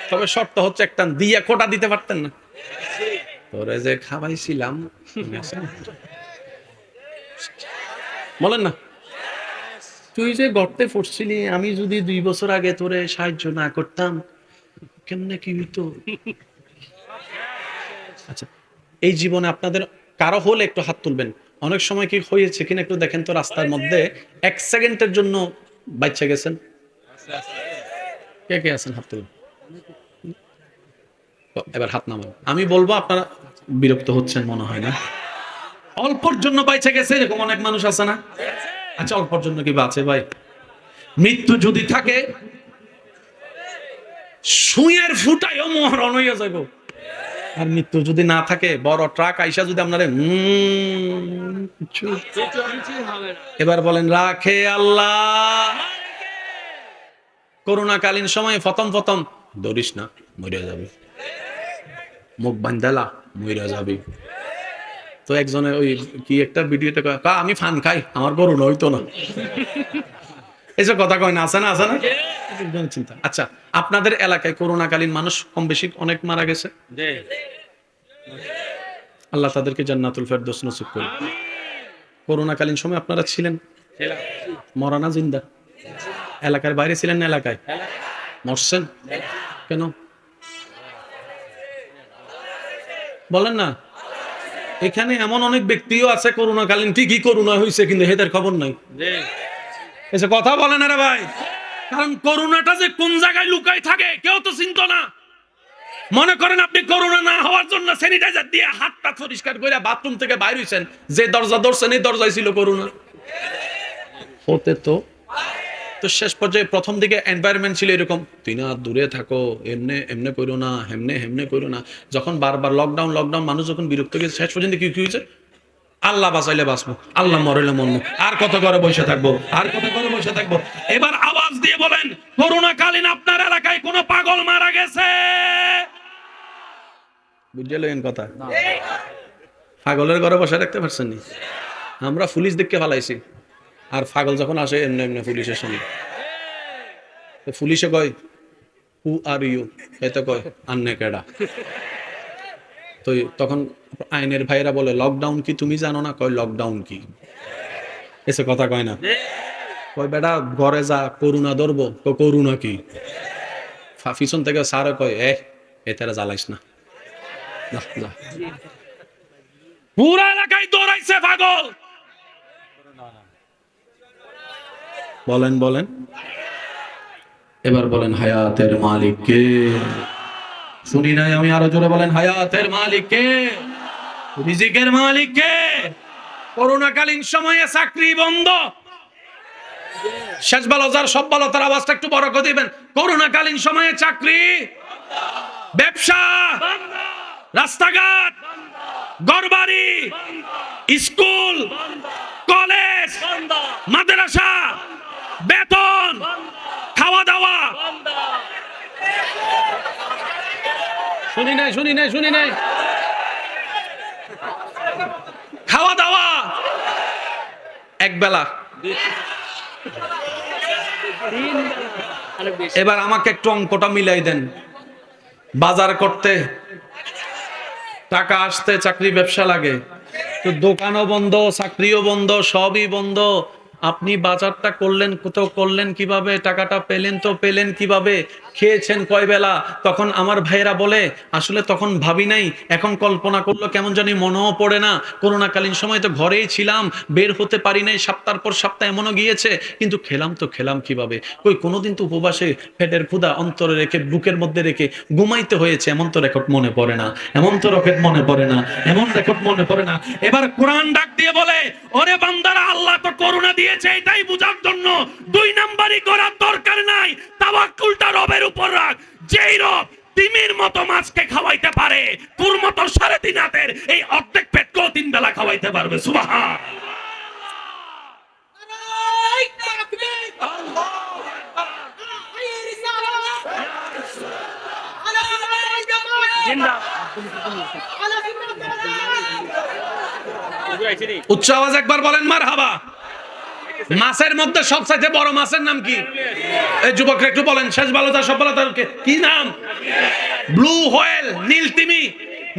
তবে শর্ত হচ্ছে একটা, দিয়ে কোটা দিতে পারতেন না? তোরে যে খাওয়াইছিলাম, বলেন না, তুই যে গর্তে পড়ছিলি, আমি যদি 2 বছর আগে তোরে সাহায্য না করতাম কেমনে কি হইতো? আচ্ছা, এই জীবনে আপনাদের কারো হলে একটু হাত তুলবেন। অনেক সময় কি হয়েছে কিনা একটু দেখেন তো, রাস্তার মধ্যে 1 সেকেন্ডের জন্য বাচ্চা গেছেন? কে কে আছেন? হাত তুলুন। এবার হাত নামান। আমি বলবো, আপনারা বিরক্ত হচ্ছেন মনে হয় না? অল্পর জন্য বাইচে গেছে এরকম অনেক মানুষ আছে না? আচ্ছা, অল্পর জন্য কি বাঁচে ভাই? মৃত্যু যদি থাকে সুইয়ের ফুটায়ও মরণ হইয়া যাইব। আর মৃত্যু যদি না থাকে, বড় ট্রাক আইসা যদি আপনারে এবার বলেন রাখে আল্লাহ। করোনাকালীন সময়ে প্রথম ধরিস না, মরে যাবে, মুখ বান্ধালা মরে যাবে। তো একজনে ওই কি একটা ভিডিওতে আমি ফান খাই, আমার করোনা হইতো না, এইসব কথা কয় না, আছে না? আছে না? চিন্তা। আচ্ছা, আপনাদের এলাকায় করোনাকালীন মানুষ কম বেশি অনেক মারা গেছে, আল্লাহ তাদেরকে জান্নাতুল ফেরদৌস নসিব করুন। করোনাকালীন সময় আপনারা ছিলেন? মরা না জিন্দা? এলাকার বাইরে ছিলেন না এলাকায়? মরছেন কেন বলেন না? এখানে এমন অনেক ব্যক্তিও আছে করোনাকালীন ঠিকই করোনা হয়েছে, কিন্তু হেদের খবর নাই। এসে কথা বলেন না রে ভাই। কারণ করোনাটা যে কোন জায়গায় লুকাই থাকে কেউ তো চিনত না। মনে করেন আপনি করোনা না হওয়ার জন্য স্যানিটাইজার দিয়ে হাতটা পরিষ্কার করে বাথরুম থেকে বাইর হইছেন, যে দরজা ধরছেন এই দরজায় ছিল করোনা। হতে তো তো শেষ পর্যায়ে প্রথম দিকে এনভায়রনমেন্ট ছিল এরকম, তুই না দূরে থাকো, এমনে এমনে করো না, হেমনে হেমনে করো না। যখন বারবার লকডাউন লকডাউন মানুষ যখন বিরক্ত হয়েছে, শেষ পর্যন্ত কি হয়েছে, আল্লাহ বাঁচাইলে বাঁচবো, আল্লাহ মরাইলে মরবো, আর কত করে বসে থাকবো, আর কত করে বসে থাকবো। এবার আওয়াজ দিয়ে বলেন, করোনা কালীন আপনার এলাকায় কোনো পাগল মারা গেছে? বুঝলেন কথা? পাগলের ঘরে বসে রাখতে পারছেন নি? আমরা পুলিশ দেখতে ফালাইছি, আর পাগল যখন আসে এমনি এমনি পুলিশের সঙ্গে, পুলিশে কয় হু আর ইউ, এতে কয় আন্নে কেডা। তো তখন আইনের ভাইরা বলে লকডাউন কি তুমি জানো না? কয় লকডাউন কি, এসে কথা কয় না। কয় বেটা ঘরে যা, করুণা ধরবো। করুণা কি? পিছন থেকে স্যার কয় এতারা জ্বালাইস না, পুরা এলাকায় দৌড়াইছে পাগল। বলেন বলেন, এবার বলেন হায়াতের মালিক কে? শুনি নাই আমি, আরো জোরে বলেন, হায়াতের মালিক কে? রিজিকের মালিক কে? করোনাকালীন সময়ে চাকরি বন্ধ, শেষ ভালো যার সব ভালো, তার আওয়াজটা একটু বড় করে দিবেন। করোনাকালীন সময়ে চাকরি, ব্যবসা, রাস্তাঘাট, ঘরবাড়ি, স্কুল, কলেজ, মাদ্রাসা, বেতন, খাওয়া দাওয়া। শুনি নাই শুনি নাই শুনি নাই, খাওয়া দাওয়া এক বেলা। এবার আমাকে একটু অঙ্কটা মিলাই দেন। বাজার করতে টাকা আসতে চাকরি ব্যবসা লাগে, তো দোকানও বন্ধ, চাকরিও বন্ধ, সবই বন্ধ। আপনি বাজারটা করলেন, কোথাও করলেন কিভাবে? টাকাটা পেলেন তো পেলেন কিভাবে? খেয়েছেন কয় বেলা? তখন আমার ভাইরা বলে আসলে তখন ভাবি নাই, এখন কল্পনা করলো কেমন জানি মনেও পড়ে না। করোনাকালীন সময় তো ঘরেই ছিলাম, বের হতে পারি নাই, সপ্তাহের পর সপ্তাহ এমনও গিয়েছে, কিন্তু খেলাম তো খেলাম কিভাবে? কই কোনোদিন তো উপবাসে পেটের ক্ষুধা অন্তরে রেখে বুকের মধ্যে রেখে ঘুমাইতে হয়েছে, এমন তো রেকর্ড মনে পড়ে না, এমন তো রকেট মনে পড়ে না, এমন রেকর্ড মনে পড়ে না। এবার কোরআন ডাক দিয়ে বলে, ওরে বান্দারা, আল্লাহ তো করোনা দিয়েছে এটাই বুঝার জন্য দুই নাম্বারই করার দরকার নাই। তাওয়াক্কুলটা রবের উপর রাখ। যেই রব তিমির মতো মাছকে খাওয়াইতে পারে, তোর মতো 3.5 হাতের এই অর্ধেক পেটকেও 3 বেলা খাওয়াইতে পারবে। সুবহান। উচ্চ আওয়াজ একবার বলেন মারহাবা। মাছের মধ্যে সবচাইতে বড় মাছের নাম কি? এই যুবকরা একটু বলেন, শেষ ভালো যা সব ভালো তার কি নাম? Blue whale, নীলতিমি।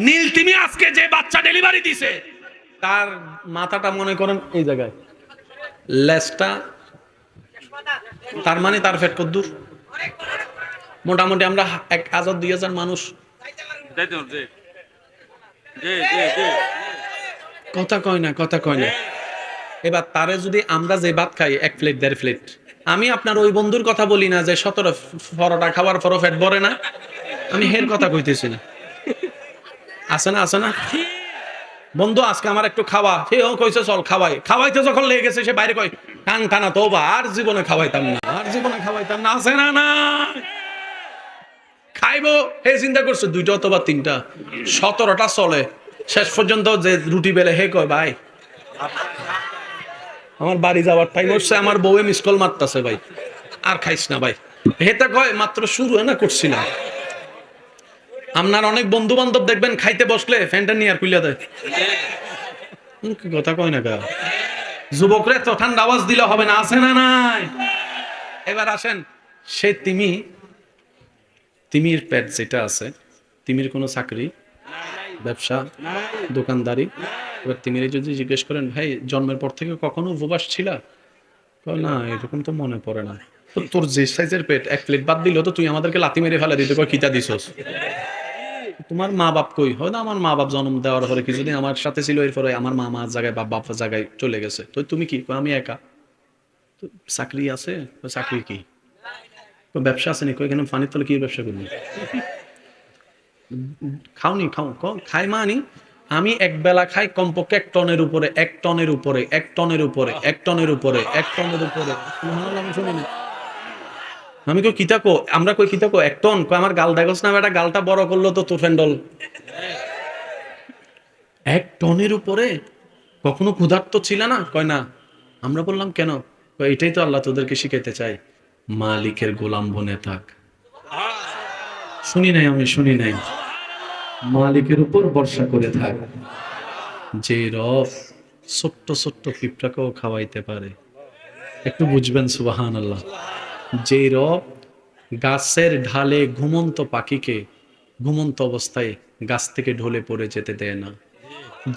নীলতিমি আজকে যে বাচ্চা ডেলিভারি দিছে, তার মাথাটা মনে করেন এই জায়গায়, লেজটা, তার মানে তার পেট কদ্দুর? মোটামুটি আমরা 1000-2000 মানুষ। কথা কয় না, কথা কয় না। এবার তারে যদি আমরা যে ভাত খাই 1 প্লেট 1.5 প্লেট, আমি আপনার ওই বন্ধুর কথা বলি না যে 17 পরোটা খাওয়ার পরও পেট ভরে না, আমি হের কথা কইতেছি না। আছে না, আছে না বন্ধু, আজকে আমার একটু খাওয়া, সেও কইছে চল খাওয়াই। খাওয়াইতে যখন লেগে গেছে, সে বাইরে কয় কান টানা তো, আর জীবনে খাওয়াইতাম না, আর জীবনে খাওয়াইতাম না। আছে না? না খাইবো, হে চিন্তা করছে 2টা অথবা 3টা, 17টা চলে। শেষ পর্যন্ত যে রুটি বেলে হে কয় ভাই আমার বাড়ি যাওয়ার টাইম হচ্ছে, আমার বউয়ে মিস কল মারতেছে ভাই, আর খাইস না ভাই। হেতে কয় মাত্র শুরু না করছি না। আপনার অনেক বন্ধু বান্ধব দেখবেন খাইতে বসলে ফ্যানটা নিয়ে আর খুলে দেয়। কথা কয় না কা যুবকরা তো ঠান্ডা আওয়াজ দিলে হবে না। আছে না নাই? এবার আসেন, সে তিমির পেট যেটা আছে, তিমির কোনো চাকরি ব্যবসা দোকানদারি। এবার তিমিরে যদি জিজ্ঞেস করেন ভাই জন্মের পর থেকে কখনো উপবাস ছিলা? না এরকম তো মনে পড়ে না। তোর যে সাইজের পেট, এক প্লেট ভাত দিল তো তুই আমাদেরকে লাথি মেরে ফেলে দিতে, কয় খিতা দিছস? তোমার মা বাপ কই? হয়তো আমার মা বাপ জন্ম দেওয়ার পরে কিছুদিন আমার সাথে ছিল, এরপরে আমার মা মার জায়গায় বাপ বাপ জায়গায় চলে গেছে, তো তুমি কি? কয় আমি একা। তো চাকরি আছে? কয় চাকরি কি? কয় ব্যবসা আছে নি? কয় এখানে পানির তলে কি ব্যবসা করবি? খাওনি? খাও খাই মানি আমি এক বেলা খাই কমপক্ষে 1 টনের উপরে, 1 টনের উপরে, 1 টনের উপরে, 1 টনের উপরে, 1 টনের উপরে। সুবহানাল্লাহ, আমি শুনি না। আমি কই কিতা কো? আমরা কই কিতা কো? 1 টন? কয় আমার গাল দেখোস না বেটা, গালটা বড় করলো তো তোর ফ্যান্ডল। 1 টনের উপরে? কখনো ক্ষুধার্ত ছিল না? কয় না। আমরা বললাম কেন? কয় এটাই তো আল্লাহ তোদেরকে শিখাইতে চাই, মালিকের গোলাম বনে থাক। শুনি নাই, আমি শুনি নাই। মালিকের উপর ভরসা করে থাক। যে রব ছোট্ট ছোট্ট পিঁপড়াকেও খাওয়াইতে পারে, একটু বুঝবেন সুবহানাল্লাহ। যে রব গাছের ঢালে ঘুমন্ত পাখিকে ঘুমন্ত অবস্থায় গাছ থেকে ঢলে পড়ে যেতে দেয় না,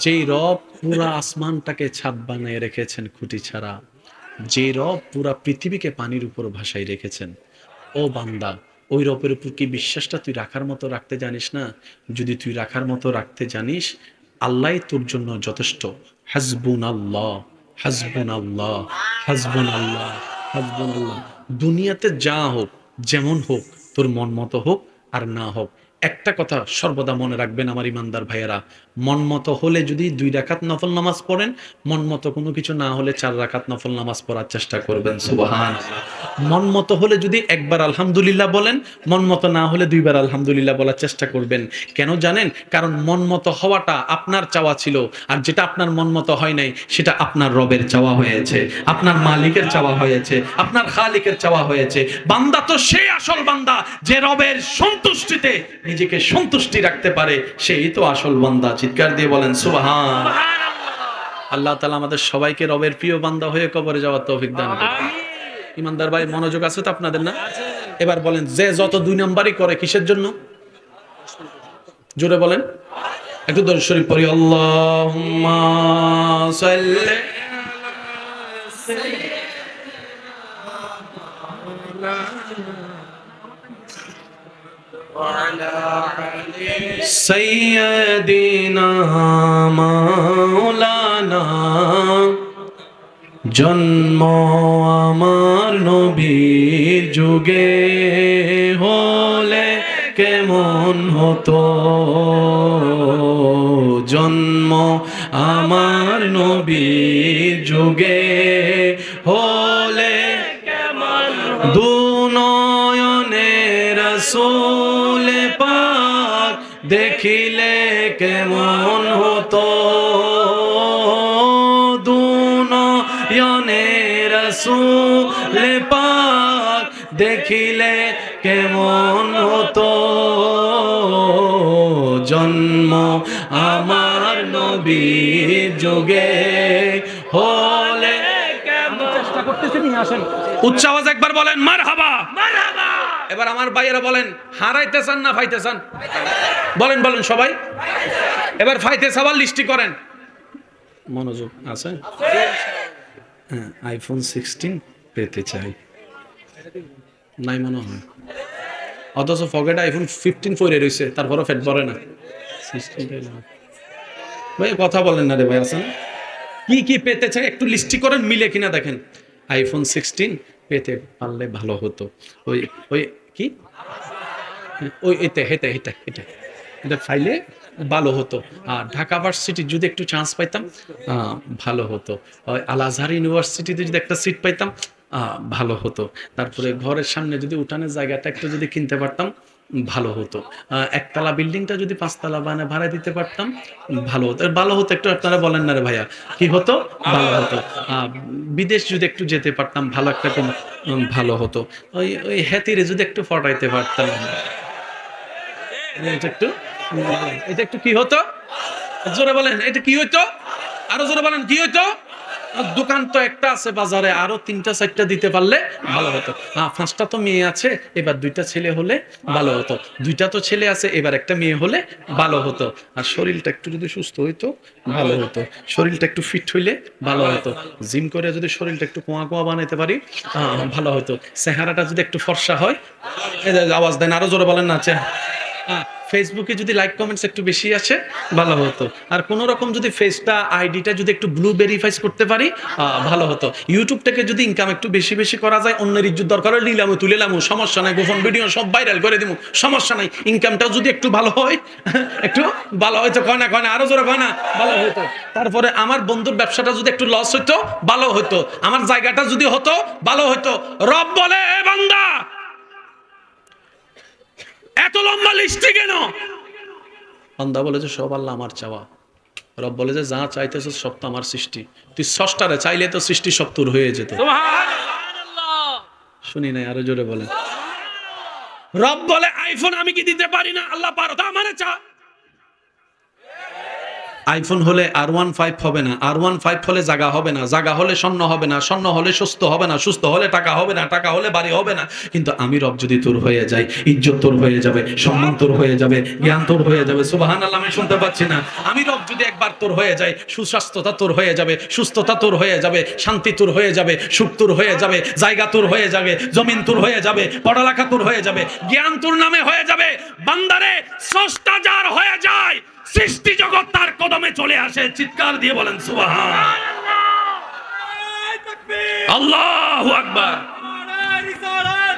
যেই রব পুরা আসমানটাকে ছাদ বানিয়ে রেখেছেন খুঁটি ছাড়া, যে রব পুরা পৃথিবীকে পানির উপর ভাসায় রেখেছেন, ও বান্দা, ওই রবের উপর কি বিশ্বাসটা তুই রাখার মতো রাখতে জানিস না? যদি তুই রাখার মতো রাখতে জানিস, আল্লাহই তোর জন্য যথেষ্ট। হাসবুন আল্লাহ, হাসবুন আল্লাহ, হাসবুন আল্লাহ, হাসবুন আল্লাহ। দুনিয়াতে যা হোক, যেমন হোক, তোর মন মতো হোক আর না হোক, একটা কথা সর্বদা মনে রাখবেন আমার ইমানদার ভাইয়েরা, মন মতো হলে যদি 2 রাকাত নফল নামাজ পড়েন, মন মতো কোনো কিছু না হলে 4 রাকাত নফল নামাজ পড়ার চেষ্টা করবেন। সুবহানাল্লাহ। মন মতো হলে যদি একবার আলহামদুলিল্লাহ বলেন, মন মতো না হলে 2বার আলহামদুলিল্লাহ বলার চেষ্টা করবেন। কেন জানেন? কারণ মন মতো হওয়াটা আপনার চাওয়া ছিল, আর যেটা আপনার মন মতো হয় নাই সেটা আপনার রবের চাওয়া হয়েছে, আপনার মালিকের চাওয়া হয়েছে, আপনার খালিকের চাওয়া হয়েছে। বান্দা তো সেই আসল বান্দা যে রবের সন্তুষ্টিতে নিজেকে সন্তুষ্টি রাখতে পারে, সেই তো আসল বান্দা। চিৎকার দিয়ে বলেন সুবহান। আল্লাহ তাআলা আমাদের সবাইকে রবের প্রিয় বান্দা হয়ে কবরে যাওয়ার তৌফিক দান করুন। ইমানদার ভাই, মনোযোগ আছে তো আপনাদের? না? এবার বলেন, যে যত 2 নম্বরই করে কিসের জন্য? জোরে বলেন। একটু দরুদ শরীফ পড়ি। আল্লাহুম্মা সাল্লি সাইয়্যিদিনা মাওলানা। জন্ম আমার নবীর যুগে হলে কেমন হতো, জন্ম আমার নবীর যুগে হলে কেমন, দুনয়নে রাসূল পাক দেখিলে কেমন হতো, দুনয়নে রাসূল পাক দেখিলে কেমন হতো, জন্ম আমার নবীর যুগে হলে কেমন। চেষ্টা করতেছি, নিয়ে আসেন উচ্চ আওয়াজ একবার বলেন মারহাবা, মারহাবা। এবার আমার ভাইয়েরা বলেন, হারাইতে চান না পাইতে চান? বলেন বলেন সবাই। এবার ফাইতে চাওয়ার লিস্টি করেন। মনোযোগ আছে? হ্যাঁ, আইফোন 16 পেতে চাই, নাই মনে হয়। অথচ ফকেটে আইফোন 15 পরে রয়েছে, তারপরও ফেট ভরে না। 16 ভাই কথা বলেন না রে ভাই, আছে না? কি কি পেতে চাই একটু লিস্টি করেন, মিলে কিনা দেখেন। আইফোন 16 পেতে পারলে ভালো হতো। ওই ওই কি ওই এটা এটা এটা এটা এটা ফাইলে ভালো হতো। আর ঢাকা ভার্সিটি যদি একটু চান্স পাইতাম ভালো হতো। ওই আল আজহার ইউনিভার্সিটিতে যদি একটা সিট পাইতাম ভালো হতো। তারপরে ঘরের সামনে যদি উঠানের জায়গাটা একটু যদি কিনতে পারতাম ভালো হতো। একতলা বিল্ডিংটা যদি 5 তলা বানায় ভাড়া দিতে পারতাম ভালো হতো। ভালো হতো একটু আপনারা বলেন না রে ভাইয়া, কি হতো? ভালো হতো। বিদেশ যদি একটু যেতে পারতাম, ভালো একটা কোনো ভালো হতো। ওই ওই হ্যাতিরে যদি একটু ফটাইতে পারতাম, এটা একটু এটা একটু কি হতো? জোরে বলেন, এটা কি হইতো? আরো জোরে বলেন, কি হইতো? দোকান তো একটা আছে বাজারে, আরো 3টা 4টা দিতে পারলে ভালো হতো। 5টা তো মেয়ে আছে, এবার 2টা ছেলে হলে ভালো হতো। 2টা তো ছেলে আছে, এবার একটা মেয়ে হলে ভালো হতো। আর শরীরটা একটু যদি সুস্থ হইতো ভালো হতো, শরীরটা একটু ফিট হইলে ভালো হতো। জিম করে যদি শরীরটা একটু কোয়া কোয়া বানাইতে পারি ভালো হতো। চেহারাটা যদি একটু ফর্সা হয়, এই যে আওয়াজ দেন, আরো জোরে বলেন না। ফেসবুকে যদি লাইক কমেন্টস একটু বেশি আসে ভালো হতো। আর কোন রকম যদি ফেসটা আইডিটা যদি একটু ব্লু ভেরিফাইজ করতে পারি ভালো হতো। ইউটিউব থেকে যদি ইনকাম একটু বেশি বেশি করা যায়, অন্যের ইজ্জত দরকার হলে নিলামও তুলেলামও, সমস্যা নাই, গোপন ভিডিও সব ভাইরাল করে দিব, সমস্যা নাই। ইনকামটাও যদি একটু ভালো হয়, একটু ভালো হয়তো, কয় না কয় না, আরো জোরে কয় না, ভালো হতো। তারপরে আমার বন্ধুর ব্যবসাটা যদি একটু লস হইতো ভালো হতো, আমার জায়গাটা যদি হতো ভালো হতো। রব বলে, এ বান্দা এত লম্বা লিস্টে কেন? বান্দা বলে যে সব আল্লাহ আমার চাওয়া। রব বলে যে যা চাইতেছ সব তো আমার সৃষ্টি, তুই স্রষ্টারে চাইলে তো সৃষ্টি সব তোর হয়ে যেত। শুনি নাই, আরো জোরে বলেন। রব বলে আইফোন আমি কি দিতে পারি না? আল্লাহ পারো, তা আমারে চা। আইফোন হলে R15 হবে না, R15 হলে জায়গা হবে না, জায়গা হলে স্বর্ণ হবে না, স্বর্ণ হলে সুস্থ হবে না, সুস্থ হলে টাকা হবে না, টাকা হলে বাড়ি হবে না। কিন্তু আমি রব যদি তোর হয়ে যাই, ইজ্জত তোর হয়ে যাবে, সম্মান তোর হয়ে যাবে, জ্ঞান তোর হয়ে যাবে। সুবহানাল্লাহ, আমি শুনতে পাচ্ছি না। আমি রব যদি একবার তোর হয়ে যাই, সুস্বাস্থ্যতা তোর হয়ে যাবে, সুস্থতা তোর হয়ে যাবে, শান্তি তোর হয়ে যাবে, সুখ তোর হয়ে যাবে, জায়গা তোর হয়ে যাবে, জমিন তোর হয়ে যাবে, পড়ালেখা তোর হয়ে যাবে, জ্ঞান তোর নামে হয়ে যাবে। বান্দারে স্রষ্টা যার হয়ে যায়, সৃষ্টি জগৎ তার কদমে চলে আসে। চিৎকার দিয়ে বলেন সুবহানাল্লাহ, আল্লাহু আকবার,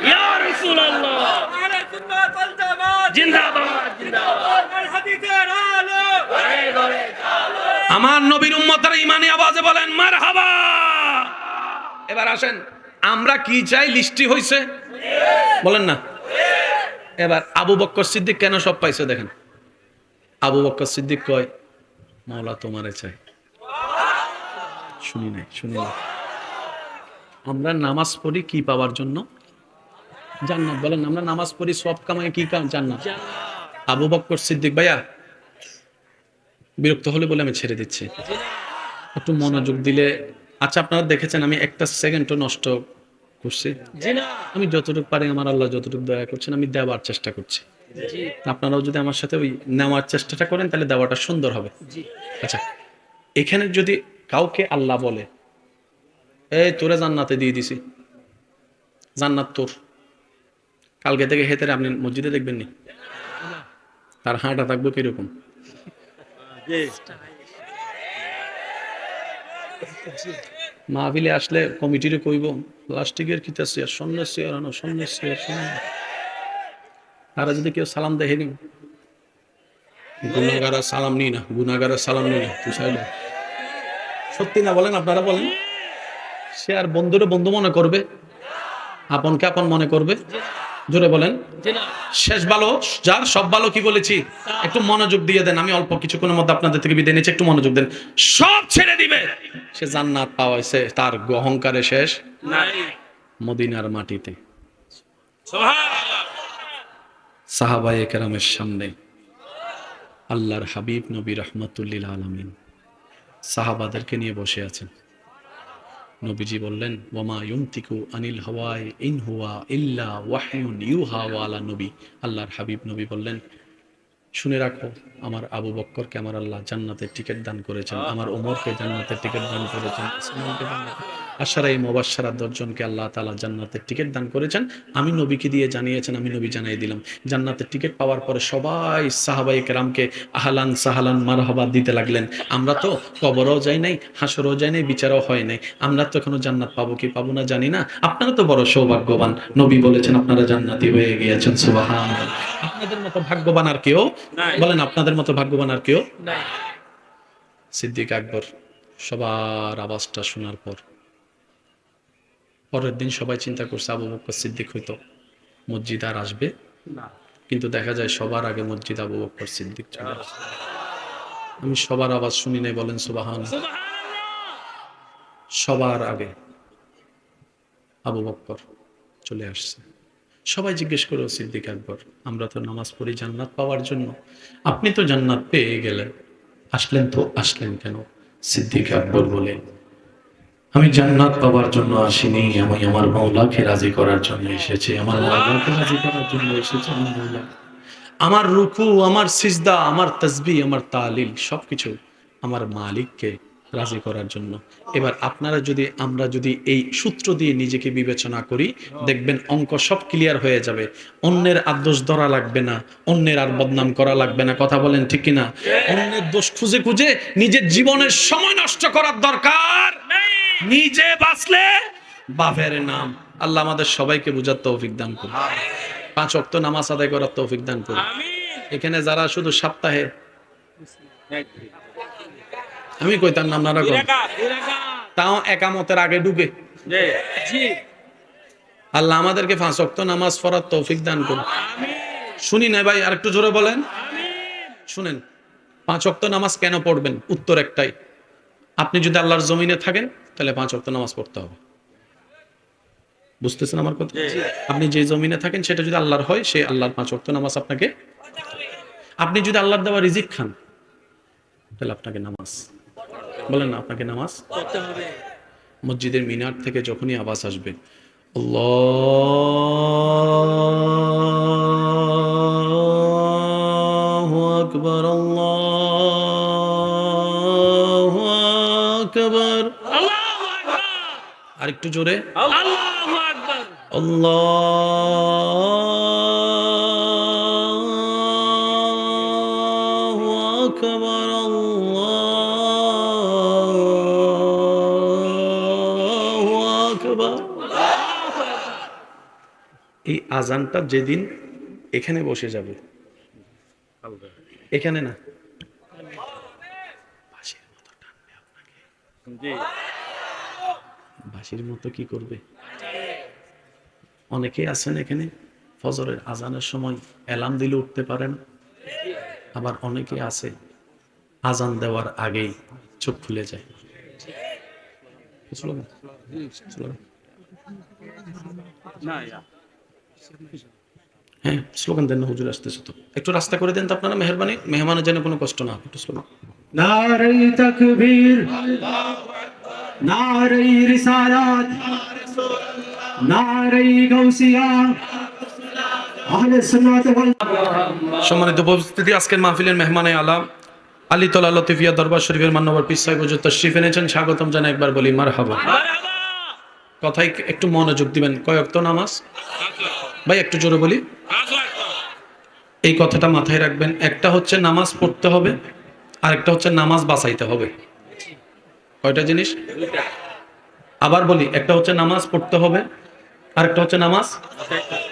ইয়া রাসূলুল্লাহ, জিন্দাবাদ জিন্দাবাদ। আমার নবীর উম্মতের ঈমানি আওয়াজে বলেন মারহাবা। এবার আসেন, আমরা কি চাই? লিস্টি হইছে, বলেন না। এবার আবু বকর সিদ্দিক কেন সব পাইছে দেখেন। আবু বকর সিদ্দিক কয়, মাওলা তোমারে চাই। শুনি নাই, শুনি নাই। আমরা নামাজ পড়ি কি পাওয়ার জন্য? জান্নাত। বলেন, আমরা নামাজ পড়ি সব কামাই কি কাম? জান্নাত। আবু বকর সিদ্দিক, ভাইয়া বিরক্ত হলে বলে আমি ছেড়ে দিচ্ছি, একটু মনোযোগ দিলে। আচ্ছা, আপনারা দেখেছেন আমি একটা সেকেন্ডও নষ্ট করছি? আমি যতটুকু পারি, আমার আল্লাহ যতটুকু দয়া করছেন, আমি দেওয়ার চেষ্টা করছি। আপনারাও যদি আমার সাথে ওই নেওয়ার চেষ্টাটা করেন, তাহলে দেওয়াটা সুন্দর হবে। আচ্ছা, এখানে যদি কাউকে আল্লাহ বলে, এই তোরে জান্নাতে দিয়ে দিছি, জান্নাত তোর, কালকে থেকে হেতেরে আপনি মসজিদে দেখবেন নি, তার হাঁটা থাকবো কিরকম? মাহফিলে আসলে কমিটিরে কইব প্লাস্টিকের কিতা চেয়ার, স্বর্ণের চেয়ার আনো, স্বর্ণের চেয়ার। তারা যদি কেউ সালাম দেখে নি, গুনাগারা সালাম নি না, গুনাগারা সালাম নি না, তুই সাইড। সত্যি না বলেন? আপনারা বলেন। সে আর বন্ধুরে বন্ধু মনে করবে, আপনকে আপন মনে করবে। জোরে বলেন। শেষ ভালো যার, সব ভালো কি বলেছি? একটু মনোযোগ দিয়ে দেন, আমি অল্প কিছুক্ষণের মধ্যে আপনাদের থেকে বিদায় নিচ্ছি, একটু মনোযোগ দেন। সব ছেড়ে দিবে, সে জান্নাত পাওয়াইছে, তার অহংকারে শেষ নাই। মদিনার মাটিতে সাহাবায়ে কেরামের সামনে আল্লাহর হাবিব নবী রাহমাতুল্লিল আলামিন সাহাবাদেরকে নিয়ে বসে আছেন। নবীজি বললেন, ওয়ামা ইউনতিকু আনিল হাওয়াই ইন হুয়া ইল্লা ওয়াহয়ুন ইউহা। ওয়ালা নবী, আল্লাহর হাবিব নবী বললেন, শুনে রাখো, আমার আবু বক্করকে আমার আল্লাহ জান্নাতের টিকিট দান করেছেন, আমার ওমরকে জান্নাতের টিকিট দান করেছেন, আশারায়ে মুবাশশারা 10 জনকে আল্লাহ তাআলা জান্নাতের টিকিট দান করেছেন। আমি নবীকে দিয়ে জানিয়েছেন, আমি নবী জানিয়ে দিলাম। জান্নাতের টিকিট পাওয়ার পরে সবাই সাহাবায়ে কেরামকে আহলান সাহালান মারহাবা দিতে লাগলেন। আমরা তো কবরও যাই নাই, হাসরও যাই নাই, বিচারও হয় নাই, আমরা তো এখনো জান্নাত পাবো কি পাবো না জানি না। আপনারা তো বড় সৌভাগ্যবান, নবী বলেছেন আপনারা জান্নাতি হয়ে গিয়েছেন। সুবহানাল্লাহ। আপনাদের মতো ভাগ্যবান আর কেউ বলেন, আপনাদের মতো ভাগ্যবান আর কেউ নাই। সিদ্দিক আকবর সবার আওয়াজটা শোনার পর পরের দিন সবাই চিন্তা করছে আবু বকর সিদ্দিক হয়তো মসজিদ আর আসবে না, কিন্তু দেখা যায় সবার আগে মসজিদ আবু বকর সিদ্দিক চলে আসে। আমি সবার আওয়াজ শুনি নাই, বলেন সুবহানাল্লাহ। সবার আগে আবু বকর চলে আসছে। সবাই জিজ্ঞেস করো, সিদ্দিক আকবর, আমরা তো নামাজ পড়ি জান্নাত পাওয়ার জন্য, আপনি তো জান্নাত পেয়ে গেলেন, আসলেন তো আসলেন কেন? সিদ্দিক আকবর বলে, আমি জান্নাত পাওয়ার জন্য আসিনি, আমি আমার মাওলাকে রাজি করার জন্য এসেছি। আমার মাওলাকে রাজি করার জন্য এসেছি। আমার মাওলা, আমার রুকু, আমার সিজদা, আমার তাসবিহ, আমার তালিল সবকিছু আমার মালিককে রাজি করার জন্য। এবার আপনারা যদি, আমরা যদি এই সূত্র দিয়ে নিজেকে বিবেচনা করি, দেখবেন অঙ্ক সব ক্লিয়ার হয়ে যাবে। অন্যের আর দোষ ধরা লাগবে না, অন্যের আর বদনাম করা লাগবে না। কথা বলেন ঠিক কিনা? অন্যের দোষ খুঁজে খুঁজে নিজের জীবনের সময় নষ্ট করার দরকার নেই। নিজে বাঁচলে বাপের নাম। আল্লাহ আমাদের সবাইকে বুঝার তৌফিক দান করুন। 5 ওয়াক্ত নামাজ আদায় করার তৌফিক দান করুন। এখানে যারা শুধু সপ্তাহে, আমি কইতাম না আপনারা কোন, তাও একামতের আগে ঢুকে, আল্লাহ আমাদেরকে 5 ওয়াক্ত নামাজ পড়ার তৌফিক দান করুন। শুনি না ভাই, আর একটু জোরে বলেন। শুনেন, 5 ওয়াক্ত নামাজ কেন পড়বেন? উত্তর একটাই, আপনি যদি আল্লাহর জমিনে থাকেন তাহলে 5 ওয়াক্ত নামাজ পড়তে হবে। বুঝতেছেন আমার কথা? আপনি যে জমিনে থাকেন সেটা যদি আল্লাহর হয়, সে আল্লাহর 5 ওয়াক্ত নামাজ আপনাকে। আপনি যদি আল্লাহর দেওয়া রিজিক খান তাহলে আপনাকে নামাজ, বলেন না, আপনাকে নামাজ পড়তে হবে। মসজিদের মিনার থেকে যখনই আওয়াজ আসবে আল্লাহু আকবার, আল্লাহু আকবার, আল্লাহু আকবার, আরেকটু জোরে আল্লাহু আকবার, আল্লাহু আকবার, আল্লাহু আকবার। এই আজানটা যেদিন এখানে বসে যাবে, এখানে না, বাঁশির মতো টানবে আপনাকে। বাঁশির মতো কি করবে? অনেকেই আছেন এখানে ফজরের আজানের সময় অ্যালার্ম দিলে উঠতে পারেন, আবার অনেকে আছে আজান দেওয়ার আগেই চোখ খুলে যায়। হ্যাঁ, স্লোগান দেন না, হুজুর আসতেছে তো, একটু রাস্তা করে দেন তো আপনারা, মেহরবানি, মেহমানের যেন কোনো কষ্ট না, একটু স্লোগান। নারে তাকবীর, নারে রিসালাত, নারে গাউসিয়া, আহলে সুন্নাত ওয়াল জামাত। সম্মানিত উপস্থিতি, আজকের মাহফিলের মেহমানে আলাম আলী তলা লতিফিয়া দরবার শরীফের মান্যবর পীর সাহেব হুজুর তশরিফ এনেছেন, স্বাগতম জানাই। একবার বলি মারহাবা। কথাই একটু মনোযোগ দিবেন। কয় ওয়াক্ত নামাজ ভাই? একটু জোরে বলি। এই কথাটা মাথায় রাখবেন। একটা হচ্ছে নামাজ পড়তে হবে, আর একটা হচ্ছে নামাজ বাঁচাইতে হবে। কয়টা জিনিস? আবার বলি, একটা হচ্ছে নামাজ পড়তে হবে, আর একটা হচ্ছে নামাজ।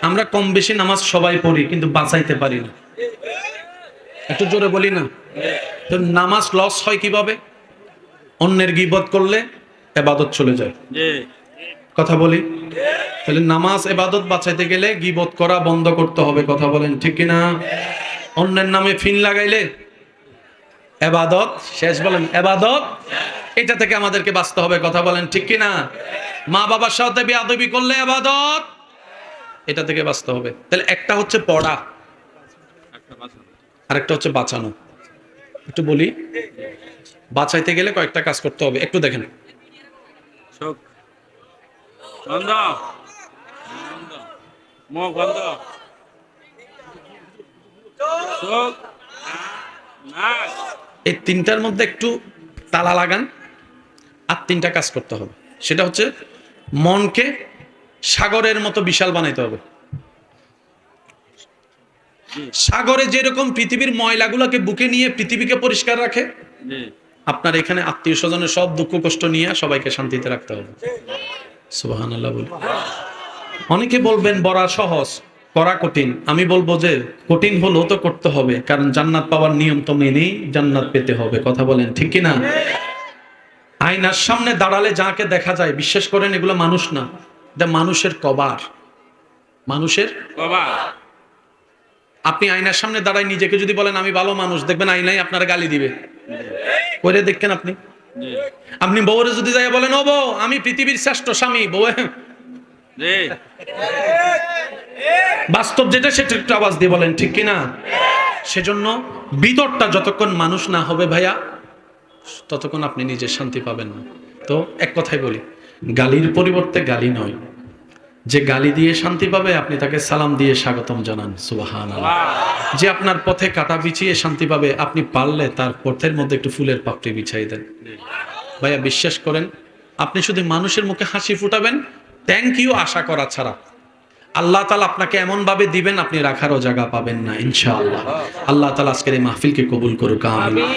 আমরা কম বেশি নামাজ সবাই পড়ি, কিন্তু বাঁচাইতে পারি না। একটু জোরে বলি না। তো নামাজ লস হয় কিভাবে? অন্যের গীবত করলে ইবাদত চলে যায়। কথা বলি, তাহলে নামাজ ইবাদত বাঁচাইতে গেলে গীবত করা বন্ধ করতে হবে। কথা বলেন ঠিক কিনা? অন্যের নামে ফিন লাগাইলে ইবাদত শেষ। বলেন ইবাদত, এটা থেকে আমাদেরকে বাঁচতে হবে। কথা বলেন ঠিক কিনা? মা বাবার সাথে বেয়াদবি করলে ইবাদত, এটা থেকে বাঁচতে হবে। তাহলে একটা হচ্ছে পড়া, আরেকটা হচ্ছে বাঁচানো। একটু বলি, বাঁচাইতে গেলে কয়েকটা কাজ করতে হবে, একটু দেখেন। এই তিনটার মধ্যে একটু তালা লাগান, আর তিনটা কাজ করতে হবে। সেটা হচ্ছে মনকে সাগরের মতো বিশাল বানাইতে হবে। সাগরে যেরকম পৃথিবীর ময়লাগুলোকে বুকে নিয়ে পৃথিবীকে পরিষ্কার রাখে, আপনার এখানে আত্মীয় স্বজনের সব দুঃখ কষ্ট নিয়ে সবাইকে শান্তিতে রাখতে হবে। সুবহানাল্লাহ বলি। অনেকে বলবেন বড়া সহজ, করা কঠিন। আমি বলবো যে কঠিন হলেও তো করতে হবে, কারণ জান্নাত পাওয়ার নিয়ম তো মেনেই জান্নাত পেতে হবে। কথা বলেন ঠিক কিনা? আয়নার সামনে দাঁড়ালে যাকে দেখা যায়, বিশ্বাস করেন এগুলো মানুষ না, এটা মানুষের কবার। মানুষের কবার। আপনি আয়নার সামনে দাঁড়ায় নিজেকে যদি বলেন আমি ভালো মানুষ, দেখবেন আয়নাই আপনারা গালি দিবে। করে দেখেন আপনি। আপনি বউরে যদি যাই বলেন ও বউ আমি পৃথিবীর শ্রেষ্ঠ স্বামী, বউ বাস্তব যেটা সেটা একটু আওয়াজ দিয়ে বলেন ঠিক কিনা? সেজন্য ভিতরটা যতক্ষণ মানুষ না হবে ভাইয়া, ততক্ষণ আপনি নিজের শান্তি পাবেন না। তো এক কথাই বলি, গালির পরিবর্তে গালি নয়, যে গালি দিয়ে শান্তি পাবে আপনি তাকে সালাম দিয়ে স্বাগতম জানান, সুবহানাল্লাহ। যে আপনার পথে কাটা বিছিয়ে শান্তি পাবে, আপনি পারলে তার পথের মধ্যে একটু ফুলের পাপড়ি বিছাই দেন। ভাইয়া বিশ্বাস করেন, আপনি শুধু মানুষের মুখে হাসি ফুটাবেন থ্যাংক ইউ আশা করা ছাড়া, আল্লাহ তাআলা আপনাকে এমন ভাবে দিবেন আপনি রাখারও জায়গা পাবেন না ইনশাআল্লাহ। আল্লাহ তাআলা আজকের এই মাহফিলকে কবুল করুক, আমিন।